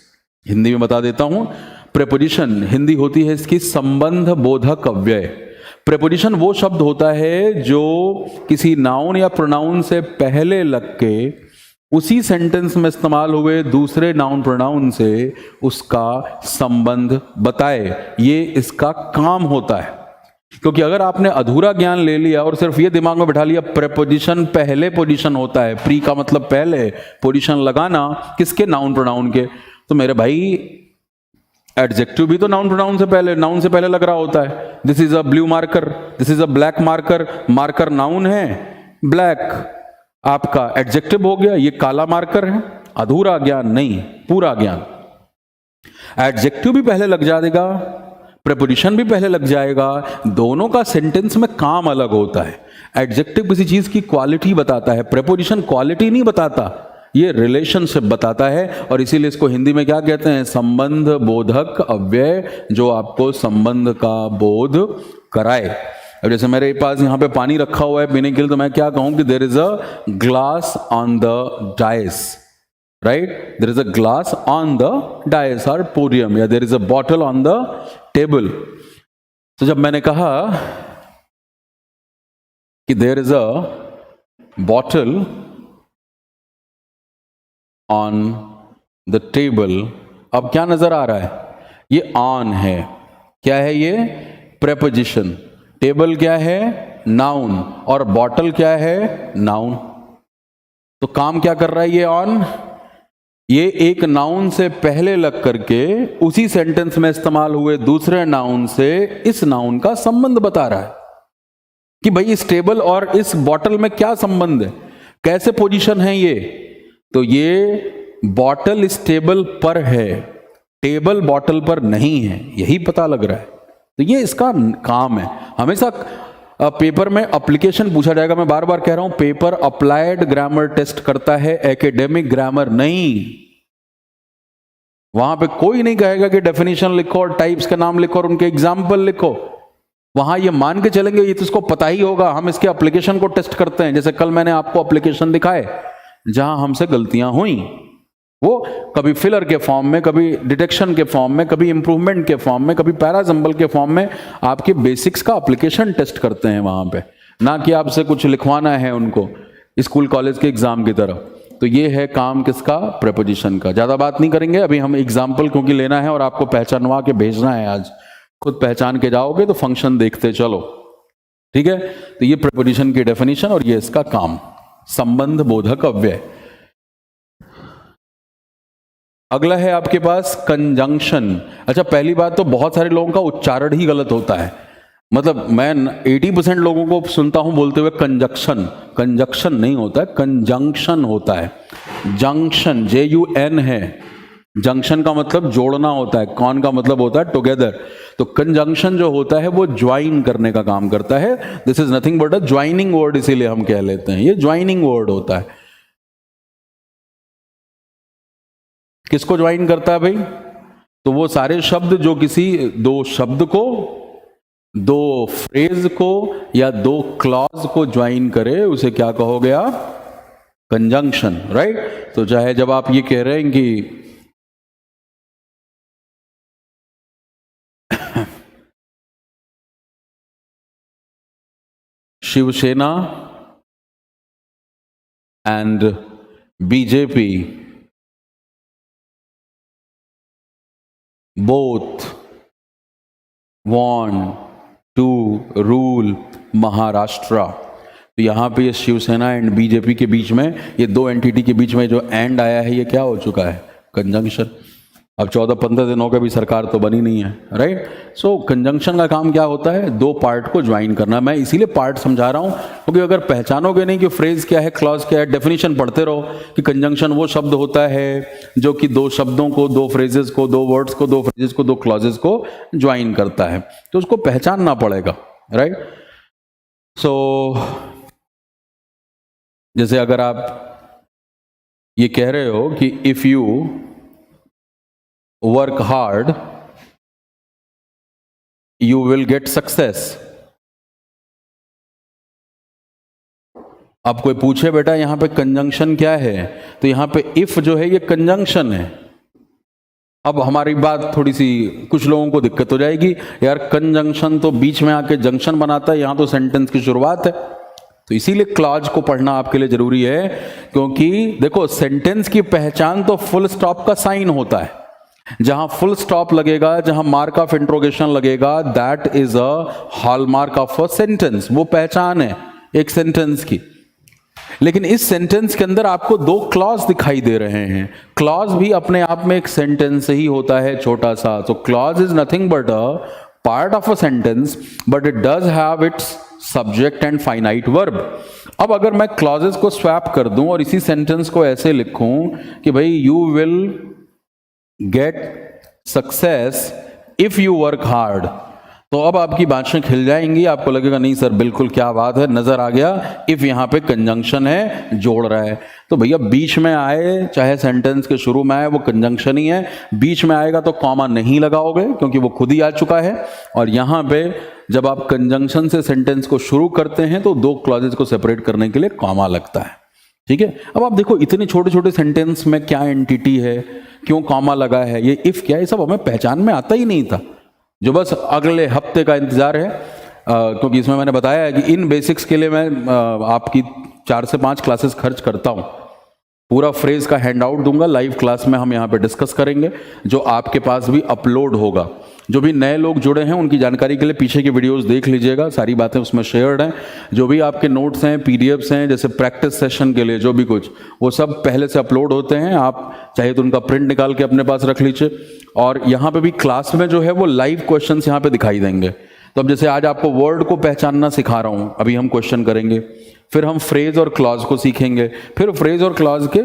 Speaker 1: Hindi में बता देता हूं, प्रेपोजिशन हिंदी होती है इसकी संबंध बोधक अव्यय। प्रेपोजिशन वो शब्द होता है जो किसी नाउन या प्रोनाउन से पहले लग के उसी सेंटेंस में इस्तेमाल हुए दूसरे नाउन प्रोनाउन से उसका संबंध बताए। ये इसका काम होता है। क्योंकि अगर आपने अधूरा ज्ञान ले लिया और सिर्फ ये दिमाग में बैठा लिया प्रेपोजिशन पहले पोजीशन होता है, प्री का मतलब पहले, पोजीशन लगाना किसके, नाउन प्रोनाउन के, तो मेरे भाई एडजेक्टिव भी तो नाउन प्रोनाउन से पहले, नाउन से पहले लग रहा होता है। This is a blue marker, this is a black marker, marker noun है, ब्लैक आपका एडजेक्टिव हो गया, ये काला मार्कर है। अधूरा ज्ञान नहीं, पूरा ज्ञान। एडजेक्टिव भी पहले लग जाएगा, प्रेपोजिशन भी पहले लग जाएगा, दोनों का सेंटेंस में काम अलग होता है। एडजेक्टिव किसी चीज की क्वालिटी बताता है, प्रेपोजिशन क्वालिटी नहीं बताता, ये रिलेशनशिप बताता है। और इसीलिए इसको हिंदी में क्या कहते हैं, संबंध बोधक अव्यय, जो आपको संबंध का बोध कराए। अब जैसे मेरे पास यहाँ पे पानी रखा हुआ है पीने के लिए, तो मैं क्या कहूं कि there is a glass on the dais, right, there is a glass on the dais और पोडियम, या there is a bottle on the table. तो जब मैंने कहा कि there is a bottle on the table, अब क्या नजर आ रहा है, ये ऑन है। क्या है ये, प्रेपोजिशन। टेबल क्या है, नाउन, और बॉटल क्या है, नाउन। तो काम क्या कर रहा है ये ऑन, ये एक नाउन से पहले लग करके उसी सेंटेंस में इस्तेमाल हुए दूसरे नाउन से इस नाउन का संबंध बता रहा है कि भाई इस टेबल और इस बॉटल में क्या संबंध है, कैसे पोजीशन है ये। तो ये बॉटल इस टेबल पर है, टेबल बॉटल पर नहीं है, यही पता लग रहा है। तो ये इसका काम है। हमेशा पेपर में एप्लीकेशन पूछा जाएगा, मैं बार बार कह रहा हूं, पेपर अप्लाइड ग्रामर टेस्ट करता है, एकेडमिक ग्रामर नहीं। वहां पे कोई नहीं कहेगा कि डेफिनेशन लिखो और टाइप्स का नाम लिखो और उनके एग्जाम्पल लिखो। वहां ये मान के चलेंगे ये तो इसको पता ही होगा, हम इसके एप्लीकेशन को टेस्ट करते हैं। जैसे कल मैंने आपको एप्लीकेशन दिखाए जहां हमसे गलतियां हुई, वो कभी फिलर के फॉर्म में, कभी डिटेक्शन के फॉर्म में, कभी इंप्रूवमेंट के फॉर्म में, कभी पैराजंबल के फॉर्म में आपके बेसिक्स का एप्लीकेशन टेस्ट करते हैं वहां पे, ना कि आपसे कुछ लिखवाना है उनको स्कूल कॉलेज के एग्जाम की तरह। तो ये है काम किसका, प्रेपोजिशन का। ज्यादा बात नहीं करेंगे, अभी हम एग्जाम्पल क्योंकि लेना है और आपको पहचानवा के भेजना है आज खुद पहचान के जाओगे तो फंक्शन देखते चलो, ठीक है। तो ये प्रीपोजिशन की डेफिनेशन और ये इसका काम, संबंध बोधक अव्यय। अगला है आपके पास कंजंक्शन। अच्छा, पहली बात तो बहुत सारे लोगों का उच्चारण ही गलत होता है। मतलब मैं 80% लोगों को सुनता हूं बोलते हुए कंजक्शन, कंजक्शन नहीं होता है, कंजंक्शन होता है। जंक्शन JUN है, जंक्शन का मतलब जोड़ना होता है, कौन का मतलब होता है टुगेदर। तो कंजंक्शन जो होता है वो ज्वाइन करने का काम करता है। This is nothing but a joining word, इसीलिए हम कह लेते हैं ये ज्वाइनिंग वर्ड होता है। किसको ज्वाइन करता है भाई? तो वो सारे शब्द जो किसी दो शब्द को, दो फ्रेज को या दो क्लॉज को ज्वाइन करे उसे क्या कहोगे आप? Conjunction, right. तो चाहे जब आप ये कह रहे हैं कि Shiv Sena and BJP both want to rule Maharashtra. तो यहाँ पे ये शिवसेना एंड BJP के बीच में, ये दो एंटिटी के बीच में जो एंड आया है ये क्या हो चुका है? कंजंक्शन। अब 14-15 दिन हो गए, अभी सरकार तो बनी नहीं है, राइट। सो कंजंक्शन का काम क्या होता है? दो पार्ट को ज्वाइन करना। मैं इसीलिए पार्ट समझा रहा हूं क्योंकि अगर पहचानोगे नहीं कि फ्रेज क्या है, क्लॉज क्या है, डेफिनेशन पढ़ते रहो कि कंजंक्शन वो शब्द होता है जो कि दो शब्दों को, दो फ्रेजेस को, दो वर्ड्स को, दो फ्रेजेस को, दो क्लॉजेस को ज्वाइन करता है, तो उसको पहचानना पड़ेगा, राइट। सो जैसे अगर आप ये कह रहे हो कि if you work hard you will get success. अब कोई पूछे बेटा यहां पे कंजंक्शन क्या है, तो यहां पे इफ जो है ये कंजंक्शन है। अब हमारी बात थोड़ी सी कुछ लोगों को दिक्कत हो जाएगी, यार कंजंक्शन तो बीच में आके जंक्शन बनाता है, यहां तो सेंटेंस की शुरुआत है। तो इसीलिए क्लॉज को पढ़ना आपके लिए जरूरी है, क्योंकि देखो सेंटेंस की पहचान तो फुल स्टॉप का साइन होता है। जहां फुल स्टॉप लगेगा, जहां मार्क ऑफ इंट्रोगेशन लगेगा, that is a hallmark of a sentence. वो पहचान है एक सेंटेंस की। लेकिन इस सेंटेंस के अंदर आपको दो क्लॉज दिखाई दे रहे हैं। क्लॉज भी अपने आप में एक सेंटेंस ही होता है, छोटा सा। तो clause is nothing but a part of a sentence, but it does have it's subject and finite verb. अब अगर मैं क्लॉजेस को स्वैप कर दूं और इसी सेंटेंस को ऐसे लिखूं कि भाई you will get success if you work hard, तो अब आपकी बातें खिल जाएंगी। आपको लगेगा नहीं सर बिल्कुल क्या बात है, नजर आ गया इफ यहां पे कंजंक्शन है, जोड़ रहा है। तो भैया बीच में आए चाहे सेंटेंस के शुरू में आए वो कंजंक्शन ही है। बीच में आएगा तो कॉमा नहीं लगाओगे क्योंकि वो खुद ही आ चुका है। और यहां पे जब आप कंजंक्शन से सेंटेंस को शुरू करते हैं तो दो क्लॉजेस को सेपरेट करने के लिए कॉमा लगता है, ठीक है। अब आप देखो इतने छोटे छोटे सेंटेंस में क्या एंटिटी है, क्यों कॉमा लगा है, ये इफ क्या है, सब हमें पहचान में आता ही नहीं था। जो बस अगले हफ्ते का इंतजार है, क्योंकि इसमें मैंने बताया है कि इन बेसिक्स के लिए मैं आपकी 4 से 5 क्लासेस खर्च करता हूं। पूरा फ्रेज का हैंड आउट दूंगा, लाइव क्लास में हम यहाँ पे डिस्कस करेंगे, जो आपके पास भी अपलोड होगा। जो भी नए लोग जुड़े हैं उनकी जानकारी के लिए पीछे की वीडियोस देख लीजिएगा, सारी बातें उसमें शेयर्ड हैं। जो भी आपके नोट्स हैं, पीडीएफ्स हैं, जैसे प्रैक्टिस सेशन के लिए जो भी कुछ, वो सब पहले से अपलोड होते हैं। आप चाहे तो उनका प्रिंट निकाल के अपने पास रख लीजिए। और यहाँ पे भी क्लास में जो है वो लाइव क्वेश्चन यहाँ पे दिखाई देंगे। तो अब जैसे आज आपको वर्ड को पहचानना सिखा रहा हूँ, अभी हम क्वेश्चन करेंगे, फिर हम फ्रेज और क्लॉज को सीखेंगे, फिर फ्रेज और क्लॉज के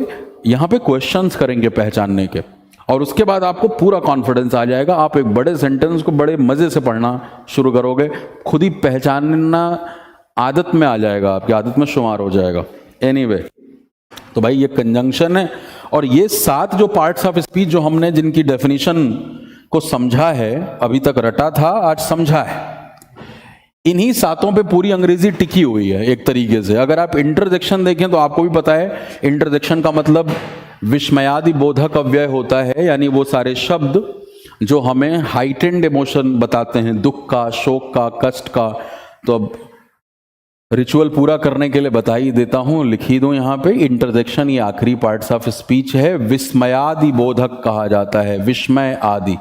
Speaker 1: यहाँ पे क्वेश्चंस करेंगे पहचानने के, और उसके बाद आपको पूरा कॉन्फिडेंस आ जाएगा। आप एक बड़े सेंटेंस को बड़े मजे से पढ़ना शुरू करोगे, खुद ही पहचानना आदत में आ जाएगा, आपकी आदत में शुमार हो जाएगा। एनीवे, तो भाई ये कंजंक्शन है। और ये 7 जो पार्ट्स ऑफ स्पीच जो हमने जिनकी डेफिनेशन को समझा है, अभी तक रटा था, आज समझा है, इन्हीं 7 पे पूरी अंग्रेजी टिकी हुई है एक तरीके से। अगर आप इंटरजेक्शन देखें तो आपको भी पता है इंटरजेक्शन का मतलब विस्मयादि बोधक अव्यय होता है, यानी वो सारे शब्द जो हमें हाइटेंड इमोशन बताते हैं, दुख का, शोक का, कष्ट का। तो अब रिचुअल पूरा करने के लिए बता ही देता हूं, लिख ही दूं यहां पे, इंटरजेक्शन ये आखिरी पार्ट्स ऑफ स्पीच है। विस्मयादि बोधक कहा जाता है, विस्मय आदि,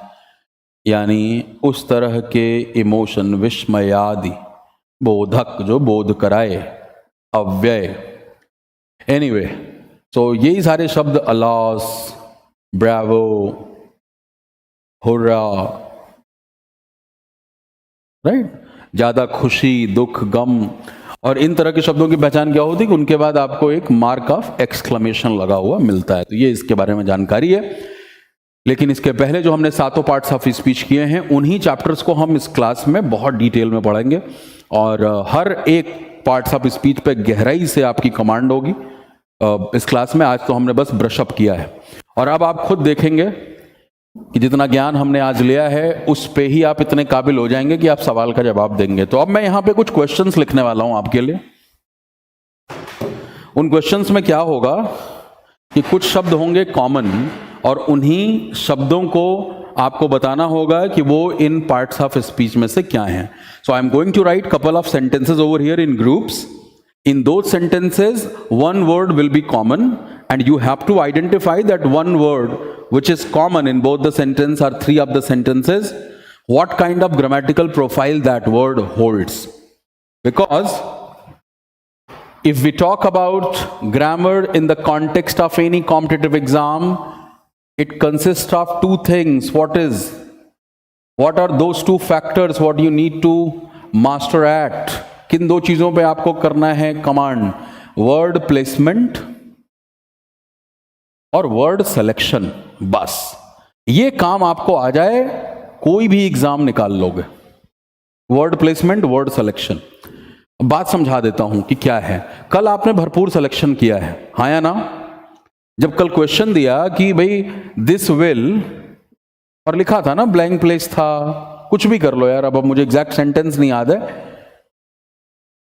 Speaker 1: यानी उस तरह के इमोशन, विस्मयादि, बोधक, जो बोध कराए, अव्यय। एनीवे, तो यही सारे शब्द, अलॉस, ब्रावो, हुर्रा, राइट, ज्यादा खुशी, दुख, गम, और इन तरह के शब्दों की पहचान क्या होती है कि उनके बाद आपको एक मार्क ऑफ एक्सक्लेमेशन लगा हुआ मिलता है। तो ये इसके बारे में जानकारी है। लेकिन इसके पहले जो हमने 7 पार्ट्स ऑफ स्पीच किए हैं, उन्हीं चैप्टर्स को हम इस क्लास में बहुत डिटेल में पढ़ेंगे, और हर एक पार्ट्स ऑफ स्पीच पे गहराई से आपकी कमांड होगी इस क्लास में। आज तो हमने बस ब्रशअप किया है, और अब आप खुद देखेंगे कि जितना ज्ञान हमने आज लिया है उस पे ही आप इतने काबिल हो जाएंगे कि आप सवाल का जवाब देंगे। तो अब मैं यहां पे कुछ क्वेश्चंस लिखने वाला हूं आपके लिए। उन क्वेश्चंस में क्या होगा कि कुछ शब्द होंगे कॉमन, और उन्हीं शब्दों को आपको बताना होगा कि वो इन पार्ट्स ऑफ स्पीच में से क्या हैं। So I am going to write couple of sentences over here in groups. In those sentences, one word will be common, and you have to identify that one word which is common in both the sentence or three of the sentences, what kind of grammatical profile that word holds. Because if we talk about grammar in the context of any competitive exam, it consists of two things. What are those two factors what you need to master at? किन दो चीजों पे आपको करना है command? Word placement और word selection. बस ये काम आपको आ जाए, कोई भी एग्जाम निकाल लोगे। Word placement, word selection. बात समझा देता हूं कि क्या है। कल आपने भरपूर सिलेक्शन किया है, हाँ या ना? जब कल क्वेश्चन दिया कि भाई दिस विल, और लिखा था ना ब्लैंक प्लेस था, कुछ भी कर लो यार, अब मुझे एग्जैक्ट सेंटेंस नहीं याद है।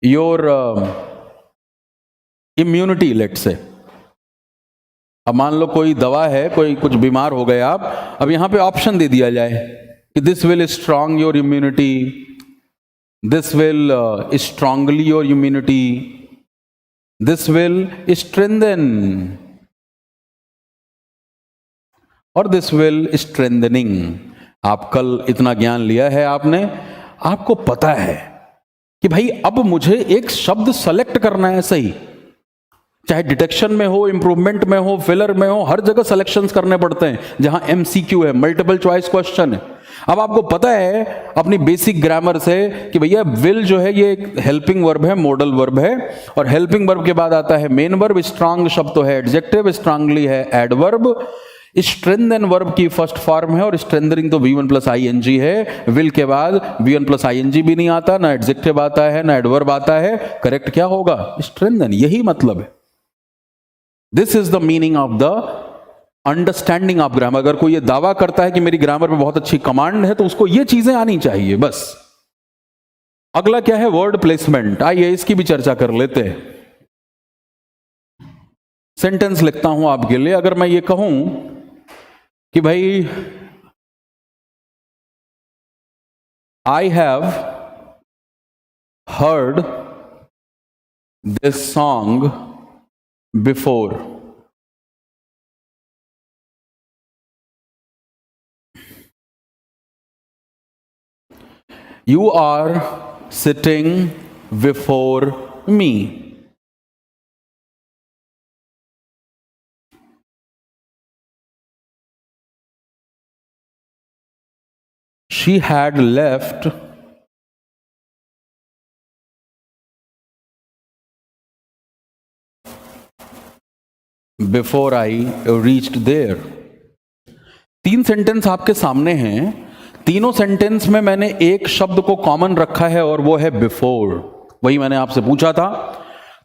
Speaker 1: योर इम्यूनिटी, लेट से, अब मान लो कोई दवा है, कोई कुछ बीमार हो गए आप, अब यहां पे ऑप्शन दे दिया जाए कि this will strong your immunity, this will strongly your immunity, this will strengthen, और दिस विल स्ट्रेंथनिंग। आप कल इतना ज्ञान लिया है आपने, आपको पता है कि भाई अब मुझे एक शब्द सेलेक्ट करना है सही, चाहे डिटेक्शन में हो, इंप्रूवमेंट में हो, फिलर में हो, हर जगह सिलेक्शंस करने पड़ते हैं जहां एमसीक्यू है, मल्टीपल चॉइस क्वेश्चन है। अब आपको पता है अपनी बेसिक ग्रामर से कि भैया विल जो है ये एक हेल्पिंग वर्ब है, मॉडल वर्ब है, और हेल्पिंग वर्ब के बाद आता है मेन वर्ब। स्ट्रांग शब्द तो है एडजेक्टिव, स्ट्रांगली है एडवर्ब, स्ट्रेंथन वर्ब की फर्स्ट फॉर्म है, और स्ट्रेंथनिंग तो V1 प्लस ING है। विल के बाद V1 प्लस ING भी नहीं आता, ना एडजेक्टिव आता है, ना एडवर्ब आता है। करेक्ट क्या होगा? स्ट्रेंथन। यही मतलब है। This is the meaning of the understanding of grammar. अगर कोई ये दावा करता है कि मेरी ग्रामर में बहुत अच्छी कमांड है, तो उसको ये चीजें आनी चाहिए बस। अगला क्या है? Word placement. आइए इसकी भी चर्चा कर लेते हैं। सेंटेंस लिखता हूं आपके लिए। अगर मैं ये कहूं कि भाई I have heard this song before, you are sitting before me, she had left before I reached there। 3 sentence आपके सामने हैं। तीनों सेंटेंस में मैंने एक शब्द को कॉमन रखा है, और वो है बिफोर। वही मैंने आपसे पूछा था।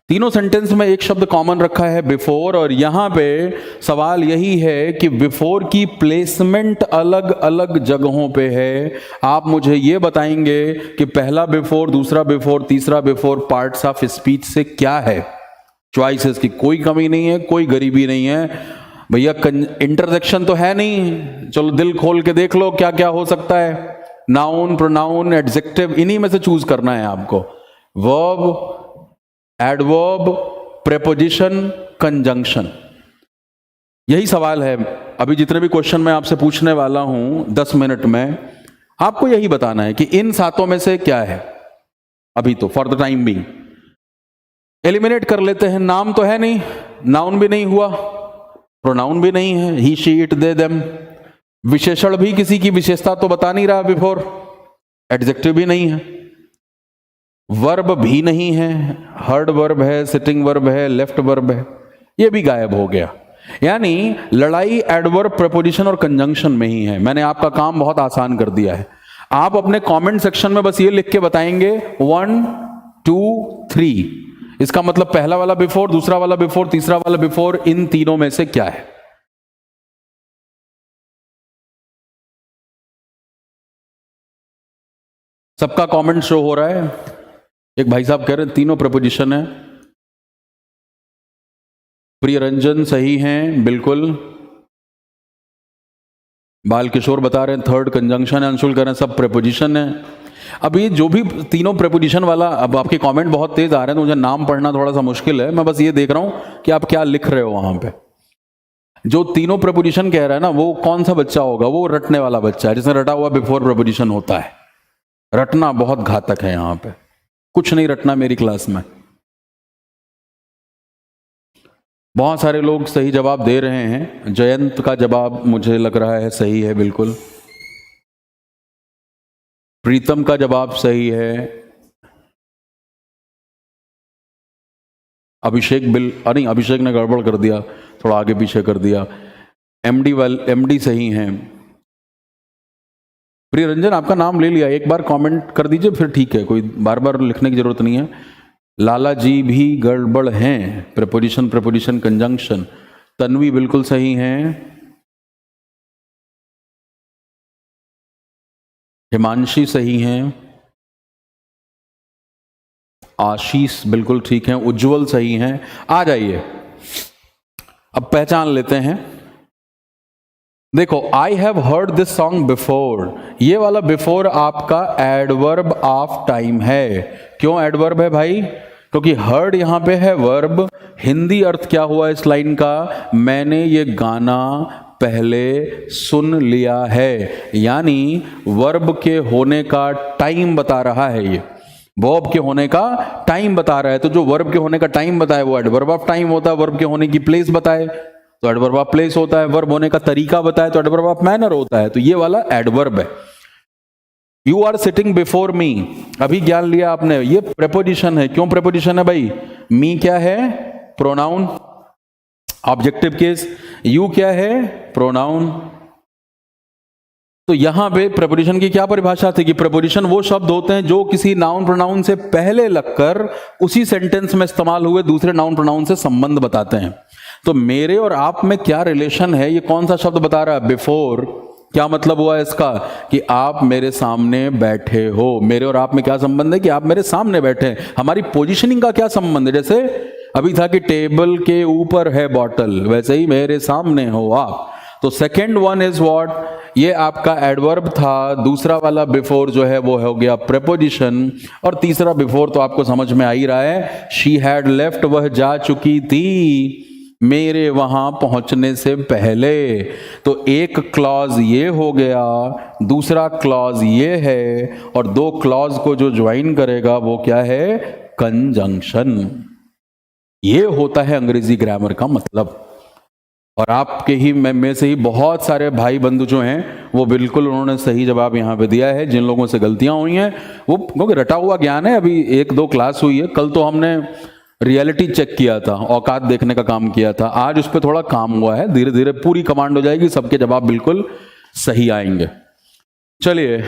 Speaker 1: तीनों सेंटेंस में एक शब्द कॉमन रखा है बिफोर, और यहां पे सवाल यही है कि बिफोर की प्लेसमेंट अलग अलग जगहों पे है। आप मुझे ये बताएंगे कि पहला बिफोर, दूसरा बिफोर, तीसरा बिफोर पार्ट्स ऑफ स्पीच से क्या है। चॉइसेस की कोई कमी नहीं है, कोई गरीबी नहीं है भैया। इंटरसेक्शन तो है नहीं। चलो दिल खोल के देख लो क्या क्या हो सकता है। नाउन, प्रोनाउन, एडजेक्टिव, इन्हीं में से चूज करना है आपको। वर्ब, एडवर्ब, प्रेपोजिशन, कंजंक्शन, यही सवाल है। अभी जितने भी क्वेश्चन मैं आपसे पूछने वाला हूं 10 मिनट में, आपको यही बताना है कि इन सातों में से क्या है। अभी तो for the time being eliminate कर लेते हैं। नाम तो है नहीं, नाउन भी नहीं हुआ, प्रोनाउन भी नहीं है, ही शी इट दे देम। विशेषण भी किसी की विशेषता तो बता नहीं रहा बिफोर, एडजेक्टिव भी नहीं है, वर्ब भी नहीं है, हर्ड वर्ब है, सिटिंग वर्ब है, लेफ्ट वर्ब है, ये भी गायब हो गया। यानी लड़ाई एडवर्ब, प्रपोजिशन और कंजंक्शन में ही है। मैंने आपका काम बहुत आसान कर दिया है। आप अपने कमेंट सेक्शन में बस ये लिख के बताएंगे 1 2 3, इसका मतलब पहला वाला बिफोर, दूसरा वाला बिफोर, तीसरा वाला बिफोर, इन तीनों में से क्या है। सबका कमेंट शो हो रहा है। एक भाई साहब कह रहे हैं तीनों प्रपोजिशन है। प्रिय रंजन सही हैं, बिल्कुल। बाल किशोर बता रहे हैं थर्ड कंजंक्शन है। अंशुल कह रहे हैं सब प्रपोजिशन है। अब ये जो भी तीनों प्रपोजिशन वाला, अब आपके कमेंट बहुत तेज आ रहे हैं तो मुझे नाम पढ़ना थोड़ा सा मुश्किल है। मैं बस ये देख रहा हूं कि आप क्या लिख रहे हो वहां पे। जो तीनों प्रपोजिशन कह रहा है ना, वो कौन सा बच्चा होगा? वो रटने वाला बच्चा है, जिसने रटा हुआ बिफोर प्रपोजिशन होता है। रटना बहुत घातक है। यहां पे कुछ नहीं रटना मेरी क्लास में। बहुत सारे लोग सही जवाब दे रहे हैं। जयंत का जवाब मुझे लग रहा है सही है, बिल्कुल। प्रीतम का जवाब सही है। अभिषेक नहीं, अभिषेक ने गड़बड़ कर दिया, थोड़ा आगे पीछे कर दिया। एमडी सही हैं। प्रिय रंजन आपका नाम ले लिया, एक बार कमेंट कर दीजिए फिर ठीक है, कोई बार बार लिखने की जरूरत नहीं है। लाला जी भी गड़बड़ हैं, प्रपोजिशन प्रपोजिशन कंजंक्शन। तन्वी बिल्कुल सही हैं। हिमांशी सही हैं। आशीष बिल्कुल ठीक हैं। उज्जवल सही हैं। आ जाइए, अब पहचान लेते हैं। देखो, आई have heard this song before, ये वाला बिफोर आपका एडवर्ब ऑफ टाइम है। क्यों एडवर्ब है भाई? क्योंकि हर्ड यहां पे है वर्ब। हिंदी अर्थ क्या हुआ इस लाइन का? मैंने ये गाना पहले सुन लिया है। यानी वर्ब के होने का टाइम बता रहा है, ये वर्ब के होने का टाइम बता रहा है। तो जो वर्ब के होने का टाइम बताए वो एडवर्ब ऑफ टाइम होता है। वर्ब के होने की प्लेस बताए तो एडवर्ब ऑफ प्लेस होता है। वर्ब होने का तरीका बताए तो एडवर्ब ऑफ मैनर होता है। तो ये वाला एडवर्ब है। You are sitting before me, अभी ज्ञान लिया आपने, ये प्रेपोजिशन है। क्यों प्रेपोजिशन है भाई? मी क्या है? Pronoun, objective case. यू क्या है? प्रोनाउन। तो यहां पे प्रेपोजिशन की क्या परिभाषा थी कि प्रेपोजिशन वो शब्द होते हैं जो किसी नाउन प्रोनाउन से पहले लगकर उसी सेंटेंस में इस्तेमाल हुए दूसरे नाउन प्रोनाउन से संबंध बताते हैं। तो मेरे और आप में क्या रिलेशन है, ये कौन सा शब्द बता रहा है? बिफोर। क्या मतलब हुआ इसका? कि आप मेरे सामने बैठे हो। मेरे और आप में क्या संबंध है? कि आप मेरे सामने बैठे हैं। हमारी पोजीशनिंग का क्या संबंध है? जैसे अभी था कि टेबल के ऊपर है बॉटल, वैसे ही मेरे सामने हो आप। तो सेकेंड वन इज व्हाट? ये आपका एडवर्ब था। दूसरा वाला बिफोर जो है वो हो गया प्रेपोजिशन। और तीसरा बिफोर तो आपको समझ में आ ही रहा है, शी हैड लेफ्ट, वह जा चुकी थी मेरे वहां पहुंचने से पहले। तो एक क्लॉज ये हो गया, दूसरा क्लॉज ये है, और दो क्लॉज को जो ज्वाइन करेगा वो क्या है? कंजंक्शन। ये होता है अंग्रेजी ग्रामर का मतलब। और आपके ही में से ही बहुत सारे भाई बंधु जो हैं वो बिल्कुल उन्होंने सही जवाब यहां पे दिया है। जिन लोगों से गलतियां हुई हैं वो, क्योंकि रटा हुआ ज्ञान है, अभी 1-2 क्लास हुई है। कल तो हमने रियलिटी चेक किया था, औकात देखने का काम किया था। आज उस पर थोड़ा काम हुआ है। धीरे धीरे पूरी कमांड हो जाएगी, सबके जवाब बिल्कुल सही आएंगे। चलिए,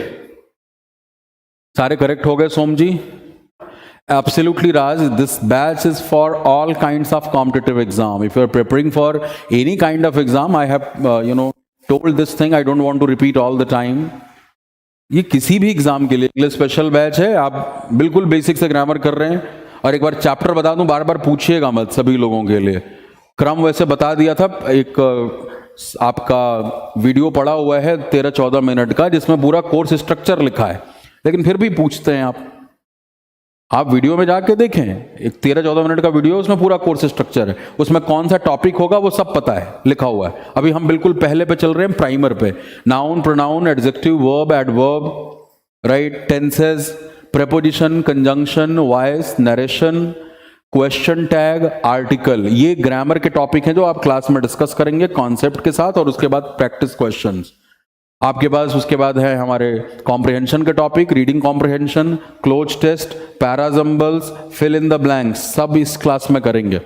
Speaker 1: सारे करेक्ट हो गए सोम जी? Absolutely, Raj. This batch is for all kinds of competitive exam. If you are preparing for any kind of exam, I have told this thing. I don't want to repeat all the time. ये किसी भी exam के लिए special batch है। आप बिल्कुल basic से grammar कर रहे हैं। और एक बार चैप्टर बता दूं, बार बार पूछिएगा मत सभी लोगों के लिए। क्रम वैसे बता दिया था, एक आपका वीडियो पड़ा हुआ है 13-14 मिनट का, जिसमें पूरा कोर्स स्ट्रक्चर लिखा है, लेकिन फिर भी पूछते हैं आप। आप वीडियो में जाके देखें, एक 13-14 मिनट का वीडियो, उसमें पूरा कोर्स स्ट्रक्चर है, उसमें कौन सा टॉपिक होगा वो सब पता है, लिखा हुआ है। अभी हम बिल्कुल पहले पे चल रहे हैं, प्राइमर पे। Noun, pronoun, adjective, verb, adverb, right, tenses, preposition, conjunction, voice, narration, question tag, article, ये ग्रामर के टॉपिक हैं जो आप क्लास में डिस्कस करेंगे कॉन्सेप्ट के साथ, और उसके बाद प्रैक्टिस क्वेश्चंस आपके पास। उसके बाद है हमारे कॉम्प्रिहेंशन के topic, reading comprehension, cloze test, parajumbles, fill in the blanks, सब इस क्लास में करेंगे।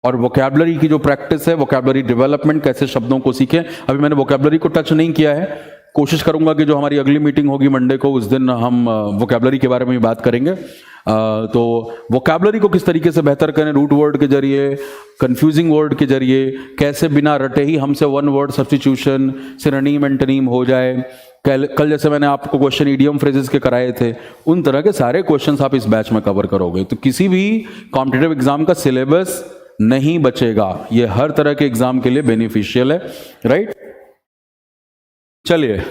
Speaker 1: और वोकैबुलरी की जो प्रैक्टिस है, वोकैबुलरी डेवलपमेंट, कैसे शब्दों को सीखें, अभी मैंने वोकैबुलरी को टच नहीं किया है। कोशिश करूंगा कि जो हमारी अगली मीटिंग होगी मंडे को, उस दिन हम वोकैबुलरी के बारे में भी बात करेंगे। तो वोकैबुलरी को किस तरीके से बेहतर करें, रूट वर्ड के जरिए, कंफ्यूजिंग वर्ड के जरिए, कैसे बिना रटे ही हमसे one word substitution, synonym antonym हो जाए। कल जैसे मैंने आपको क्वेश्चन इडियम फ्रेजेस के कराए थे, उन तरह के सारे क्वेश्चंस आप इस बैच में कवर करोगे, तो किसी भी कॉम्पिटिटिव एग्जाम का सिलेबस नहीं बचेगा। ये हर तरह के एग्जाम के लिए बेनिफिशियल है, राइट। चलिए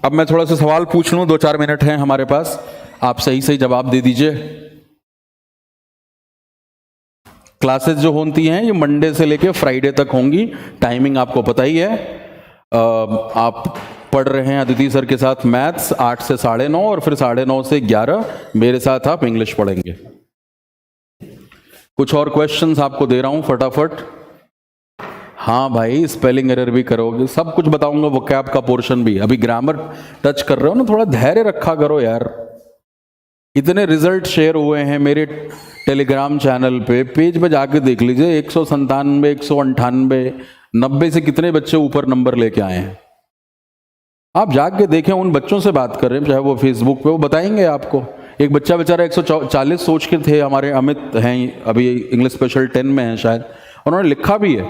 Speaker 1: अब मैं थोड़ा सा सवाल पूछ लूं, 2-4 मिनट हैं हमारे पास, आप सही सही जवाब दे दीजिए। क्लासेस जो होती हैं ये मंडे से लेके फ्राइडे तक होंगी, टाइमिंग आपको पता ही है। आप पढ़ रहे हैं अदिति सर के साथ मैथ्स 8 से 9:30, और फिर 9:30 से 11 मेरे साथ आप इंग्लिश पढ़ेंगे। कुछ और क्वेश्चंस आपको दे रहा हूं फटाफट। हाँ भाई, स्पेलिंग एरर भी करोगे, सब कुछ बताऊंगा, वोकैब का पोर्शन भी। अभी ग्रामर टच कर रहे हो ना, थोड़ा धैर्य रखा करो यार। इतने रिजल्ट शेयर हुए हैं मेरे टेलीग्राम चैनल पे, पेज पे जाके देख लीजिए, 197, 198, 90 से कितने बच्चे ऊपर नंबर लेके आए हैं। आप जाके देखें, उन बच्चों से बात करें, चाहे वो फेसबुक पे, वो बताएंगे आपको। एक बच्चा बेचारा 140 सोच के थे, हमारे अमित हैं, अभी इंग्लिश स्पेशल 10 में है शायद, उन्होंने लिखा भी है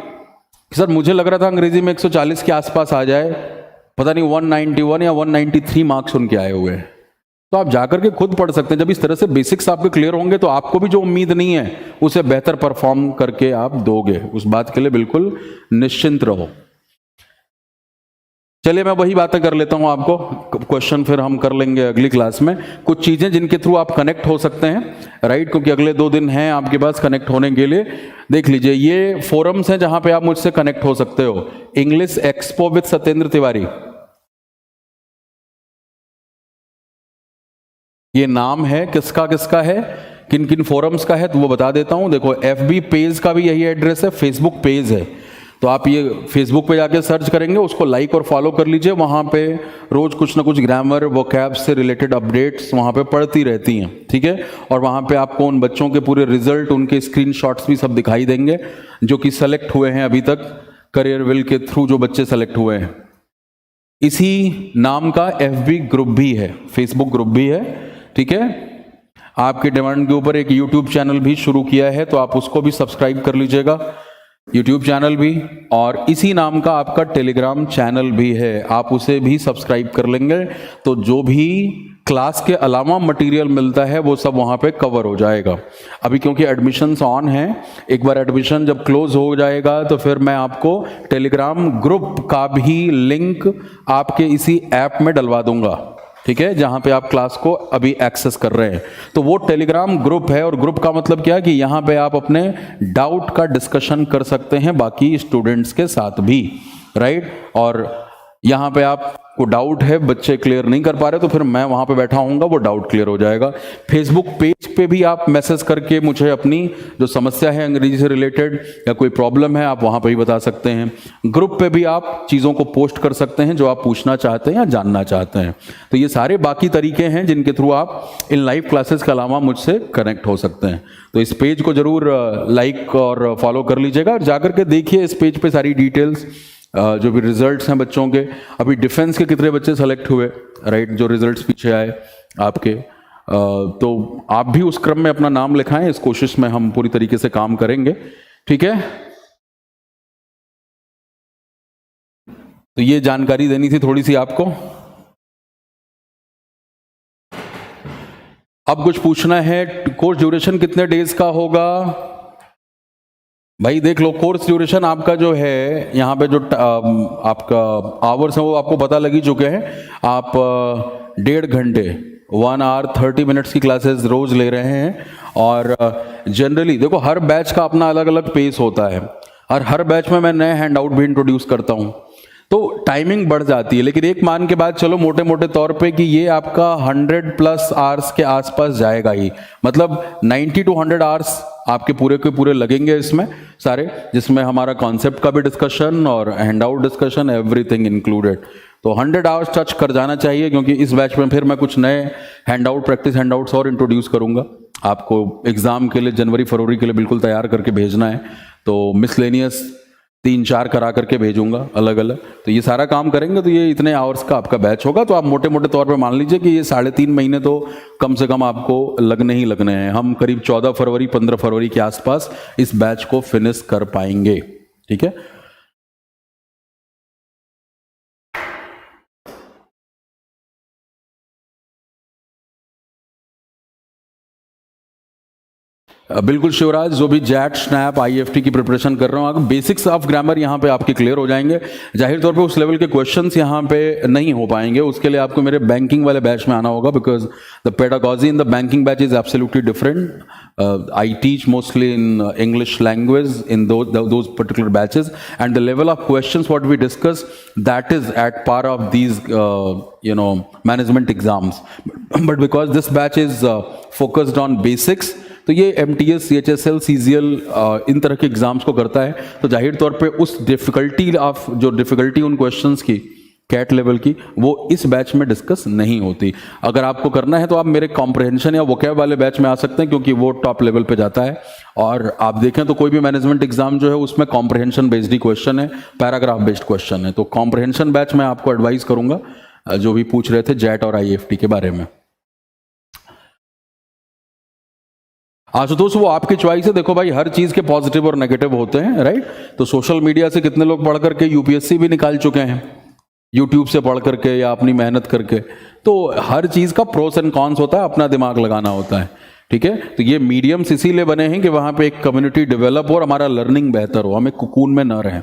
Speaker 1: कि सर मुझे लग रहा था अंग्रेजी में 140 के आसपास आ जाए, पता नहीं 191 या 193 मार्क्स उनके आए हुए हैं। तो आप जाकर के खुद पढ़ सकते हैं। जब इस तरह से बेसिक्स आपके क्लियर होंगे तो आपको भी जो उम्मीद नहीं है उसे बेहतर परफॉर्म करके आप दोगे, उस बात के लिए बिल्कुल निश्चिंत रहो। चलिए मैं वही बातें कर लेता हूं, आपको क्वेश्चन फिर हम कर लेंगे अगली क्लास में। कुछ चीजें जिनके थ्रू आप कनेक्ट हो सकते हैं, राइट, क्योंकि अगले 2 दिन हैं आपके पास कनेक्ट होने के लिए। देख लीजिए, ये फोरम्स हैं जहां पे आप मुझसे कनेक्ट हो सकते हो। English expo with Satyendra Tiwari, ये नाम है, किसका किसका है, किन किन फोरम्स का है, तो वो बता देता हूं। देखो, FB पेज का भी यही एड्रेस है, फेसबुक पेज है, तो आप ये फेसबुक पे जाके सर्च करेंगे, उसको लाइक और फॉलो कर लीजिए। वहाँ पे रोज कुछ ना कुछ ग्रामर, वोकैब से रिलेटेड अपडेट्स वहाँ पे पढ़ती रहती हैं, ठीक है। और वहाँ पे आपको उन बच्चों के पूरे रिजल्ट, उनके स्क्रीनशॉट्स भी सब दिखाई देंगे जो कि सेलेक्ट हुए हैं अभी तक, करियर विल के थ्रू जो बच्चे सेलेक्ट हुए हैं। इसी नाम का FB ग्रुप भी है, फेसबुक ग्रुप भी है, ठीक है। आपके डिमांड के ऊपर एक YouTube चैनल भी शुरू किया है, तो आप उसको भी सब्सक्राइब कर लीजिएगा, YouTube चैनल भी। और इसी नाम का आपका टेलीग्राम चैनल भी है, आप उसे भी सब्सक्राइब कर लेंगे, तो जो भी क्लास के अलावा मटेरियल मिलता है वो सब वहाँ पे कवर हो जाएगा। अभी क्योंकि एडमिशन्स ऑन हैं, एक बार एडमिशन जब क्लोज हो जाएगा तो फिर मैं आपको टेलीग्राम ग्रुप का भी लिंक आपके इसी ऐप में डलवा दूंगा, ठीक है, जहां पे आप क्लास को अभी एक्सेस कर रहे हैं। तो वो टेलीग्राम ग्रुप है, और ग्रुप का मतलब क्या है कि यहां पे आप अपने डाउट का डिस्कशन कर सकते हैं बाकी स्टूडेंट्स के साथ भी, राइट। और यहां पे आपको डाउट है, बच्चे क्लियर नहीं कर पा रहे, तो फिर मैं वहां पे बैठा हूंगा, वो डाउट क्लियर हो जाएगा। फेसबुक पेज पे भी आप मैसेज करके मुझे अपनी जो समस्या है अंग्रेजी से रिलेटेड या कोई प्रॉब्लम है, आप वहां पे भी बता सकते हैं। ग्रुप पे भी आप चीज़ों को पोस्ट कर सकते हैं जो आप पूछना चाहते हैं या जानना चाहते हैं। तो ये सारे बाकी तरीके हैं जिनके थ्रू आप इन लाइव क्लासेस के अलावा मुझसे कनेक्ट हो सकते हैं। तो इस पेज को जरूर लाइक और फॉलो कर लीजिएगा, और जाकर के देखिए इस पेज पे सारी डिटेल्स, जो भी रिजल्ट्स हैं बच्चों के। अभी डिफेंस के कितने बच्चे सेलेक्ट हुए, राइट, जो रिजल्ट्स पीछे आए आपके, तो आप भी उस क्रम में अपना नाम लिखाएं, इस कोशिश में हम पूरी तरीके से काम करेंगे, ठीक है। तो ये जानकारी देनी थी थोड़ी सी आपको। अब कुछ पूछना है, कोर्स ड्यूरेशन कितने डेज का होगा? भाई देख लो, कोर्स ड्यूरेशन आपका जो है यहाँ पे जो आपका आवर्स है वो आपको पता लग ही चुके हैं। आप 1.5 घंटे 1 आवर 30 मिनट्स की क्लासेस रोज ले रहे हैं। और जनरली देखो हर बैच का अपना अलग अलग पेस होता है, और हर बैच में मैं नए हैंड आउट भी इंट्रोड्यूस करता हूँ, तो टाइमिंग बढ़ जाती है। लेकिन एक मान के बाद चलो मोटे मोटे तौर पे कि ये आपका 100+ आवर्स के आसपास जाएगा ही, मतलब 90 to 100 आवर्स आपके पूरे के पूरे लगेंगे इसमें सारे, जिसमें हमारा कॉन्सेप्ट का भी डिस्कशन और hand out discussion, everything included. तो 100 आवर्स टच कर जाना चाहिए, क्योंकि इस बैच में फिर मैं कुछ नए hand out, practice hand outs और इंट्रोड्यूस करूंगा। आपको एग्जाम के लिए जनवरी फरवरी के लिए बिल्कुल तैयार करके भेजना है, तो मिसलेनियस 3-4 करा करके भेजूंगा अलग अलग। तो ये सारा काम करेंगे तो ये इतने आवर्स का आपका बैच होगा। तो आप मोटे मोटे तौर पे मान लीजिए कि ये 3.5 महीने तो कम से कम आपको लगने ही लगने हैं। हम करीब 14 फरवरी 15 फरवरी के आसपास इस बैच को फिनिश कर पाएंगे, ठीक है। बिल्कुल शिवराज, जो भी जैट स्नैप आईएफटी की प्रिपरेशन कर रहे हो, आप बेसिक्स ऑफ ग्रामर यहाँ पे आपके क्लियर हो जाएंगे। जाहिर तौर पे उस लेवल के क्वेश्चंस यहाँ पे नहीं हो पाएंगे, उसके लिए आपको मेरे बैंकिंग वाले बैच में आना होगा, because the pedagogy in the banking batch is absolutely different. I teach mostly in English language in those particular batches, and the level of questions what we discuss, that is at par of these management exams. But because this batch is focused on basics, तो ये MTS, CHSL, CGL इन तरह के exams को करता है। तो जाहिर तौर पे उस डिफिकल्टी उन क्वेश्चंस की कैट लेवल की, वो इस बैच में डिस्कस नहीं होती। अगर आपको करना है तो आप मेरे कॉम्प्रहेंशन या वोकैब वाले बैच में आ सकते हैं, क्योंकि वो टॉप लेवल पे जाता है। और आप देखें तो कोई भी मैनेजमेंट एग्जाम जो है उसमें कॉम्प्रहेंशन बेस्ड ही क्वेश्चन है, पैराग्राफ बेस्ड क्वेश्चन है। तो कॉम्प्रहेंशन बैच में आपको एडवाइस करूंगा, जो भी पूछ रहे थे जैट और IFT के बारे में। आशुतोष, वो आपकी चॉइस है। देखो भाई, हर चीज के पॉजिटिव और नेगेटिव होते हैं, राइट। तो सोशल मीडिया से कितने लोग पढ़ करके UPSC भी निकाल चुके हैं, यूट्यूब से पढ़ करके या अपनी मेहनत करके। तो हर चीज का प्रोस एंड कॉन्स होता है, अपना दिमाग लगाना होता है, ठीक है। तो ये मीडियम्स इसीलिए बने हैं कि वहां पे एक कम्युनिटी डेवलप हो और हमारा लर्निंग बेहतर हो, हम एक कुकून में न रहें।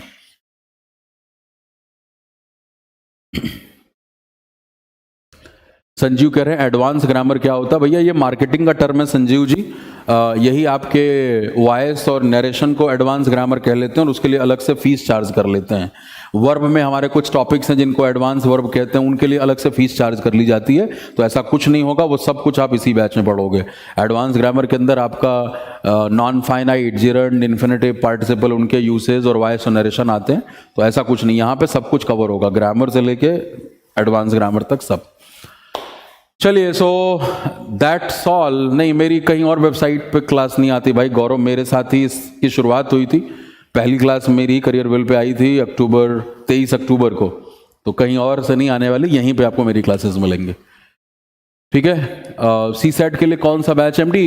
Speaker 1: संजीव कह रहे हैं एडवांस ग्रामर क्या होता है? भैया ये मार्केटिंग का टर्म है संजीव जी। यही आपके वॉइस और नरेशन को एडवांस ग्रामर कह लेते हैं, और उसके लिए अलग से फीस चार्ज कर लेते हैं। वर्ब में हमारे कुछ टॉपिक्स हैं जिनको एडवांस वर्ब कहते हैं, उनके लिए अलग से फीस चार्ज कर ली जाती है। तो ऐसा कुछ नहीं होगा, वो सब कुछ आप इसी बैच में पढ़ोगे। एडवांस ग्रामर के अंदर आपका non finite, gerund, infinitive, participle, उनके यूसेज और वॉइस और नरेशन आते हैं। तो ऐसा कुछ नहीं, यहाँ पे सब कुछ कवर होगा, ग्रामर से लेके एडवांस ग्रामर तक सब। चलिए, सो दैट्स ऑल। नहीं, मेरी कहीं और वेबसाइट पे क्लास नहीं आती भाई गौरव, मेरे साथ ही इसकी शुरुआत हुई थी। पहली क्लास मेरी करियर वेल पे आई थी 23 अक्टूबर को, तो कहीं और से नहीं आने वाली, यहीं पे आपको मेरी क्लासेस मिलेंगे, ठीक है। CSAT के लिए कौन सा बैच? MD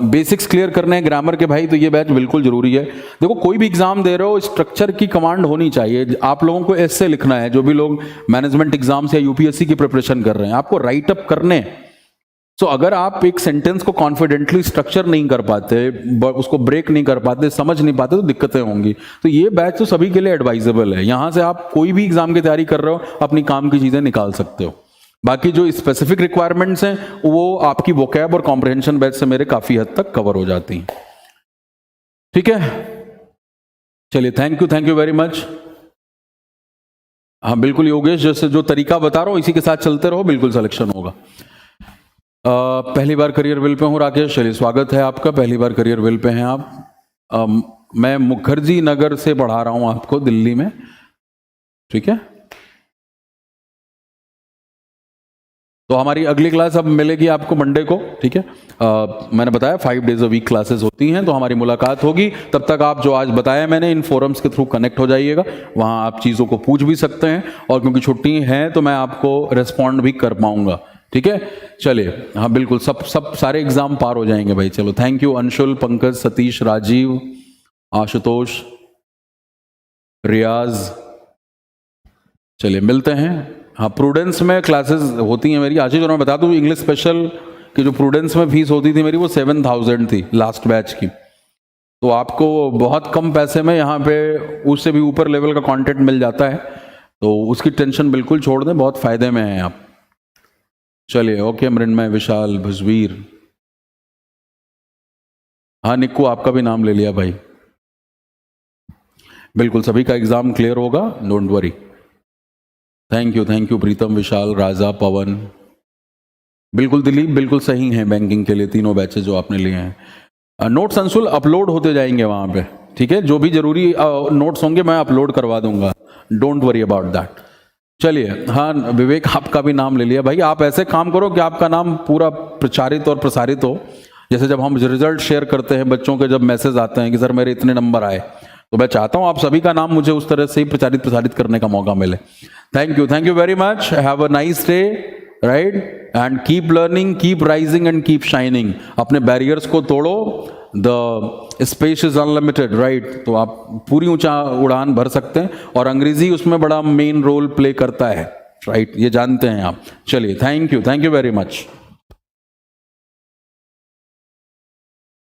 Speaker 1: बेसिक्स क्लियर करने हैं ग्रामर के भाई, तो ये बैच बिल्कुल जरूरी है। देखो, कोई भी एग्जाम दे रहे हो, स्ट्रक्चर की कमांड होनी चाहिए। आप लोगों को ऐसे लिखना है, जो भी लोग मैनेजमेंट एग्जाम्स या UPSC की प्रिपरेशन कर रहे हैं, आपको राइट अप करने। सो अगर आप एक सेंटेंस को कॉन्फिडेंटली स्ट्रक्चर नहीं कर पाते, उसको ब्रेक नहीं कर पाते, समझ नहीं पाते, तो दिक्कतें होंगी। तो ये बैच तो सभी के लिए एडवाइजेबल है। यहां से आप कोई भी एग्जाम की तैयारी कर रहे हो, अपनी काम की चीजें निकाल सकते हो। बाकी जो स्पेसिफिक रिक्वायरमेंट्स हैं वो आपकी वोकैब और कॉम्प्रहेंशन बैच से मेरे काफी हद तक कवर हो जाती हैं, ठीक है। चलिए, थैंक यू वेरी मच। हाँ बिल्कुल योगेश, जैसे जो तरीका बता रहा हूं इसी के साथ चलते रहो, बिल्कुल सिलेक्शन होगा। पहली बार करियर वेल पे हूँ राकेश, चलिए स्वागत है आपका, पहली बार करियर वेल पे हैं आप। मैं मुखर्जी नगर से पढ़ा रहा हूँ आपको, दिल्ली में, ठीक है। तो हमारी अगली क्लास अब मिलेगी आपको मंडे को, ठीक है। मैंने बताया 5 डेज अ वीक क्लासेस होती हैं, तो हमारी मुलाकात होगी। तब तक आप जो आज बताया मैंने, इन फोरम्स के थ्रू कनेक्ट हो जाइएगा, वहाँ आप चीज़ों को पूछ भी सकते हैं, और क्योंकि छुट्टी है तो मैं आपको रिस्पॉन्ड भी कर पाऊंगा, ठीक है। चलिए, हाँ बिल्कुल, सब सारे एग्जाम पार हो जाएंगे भाई। चलो, थैंक यू अंशुल, पंकज, सतीश, राजीव, आशुतोष, रियाज। चलिए मिलते हैं। हाँ, प्रूडेंस में क्लासेस होती हैं मेरी। आशीष, और मैं बता दूं, इंग्लिश स्पेशल की जो प्रूडेंस में फीस होती थी मेरी, वो 7000 थी लास्ट बैच की। तो आपको बहुत कम पैसे में यहाँ पे उससे भी ऊपर लेवल का कंटेंट मिल जाता है, तो उसकी टेंशन बिल्कुल छोड़ दें, बहुत फायदे में हैं आप। चलिए, ओके मृण्मय, विशाल, भुजवीर, हाँ निक्कू आपका भी नाम ले लिया भाई। बिल्कुल सभी का एग्जाम क्लियर होगा, डोंट वरी। थैंक यू प्रीतम, विशाल, राजा, पवन। बिल्कुल दिलीप, बिल्कुल सही है बैंकिंग के लिए तीनों बैचेस जो आपने लिए हैं। नोट्स अंशुल अपलोड होते जाएंगे वहाँ पे, ठीक है, जो भी जरूरी नोट्स होंगे मैं अपलोड करवा दूंगा, डोंट वरी अबाउट दैट। चलिए, हाँ विवेक आपका भी नाम ले लिया भाई। आप ऐसे काम करो कि आपका नाम पूरा प्रचारित और प्रसारित हो। जैसे जब हम रिजल्ट शेयर करते हैं बच्चों के, जब मैसेज आते हैं कि सर मेरे इतने नंबर आए, तो मैं चाहता हूं आप सभी का नाम मुझे उस तरह से ही प्रसारित करने का मौका मिले। Thank you very much, have a nice day, right, and keep learning, keep rising and keep shining. अपने बैरियर्स को तोड़ो, the space is unlimited, right, तो आप पूरी ऊंचा उड़ान भर सकते हैं, और अंग्रेजी उसमें बड़ा मेन रोल प्ले करता है, राइट, ये जानते हैं आप। चलिए, थैंक यू वेरी मच।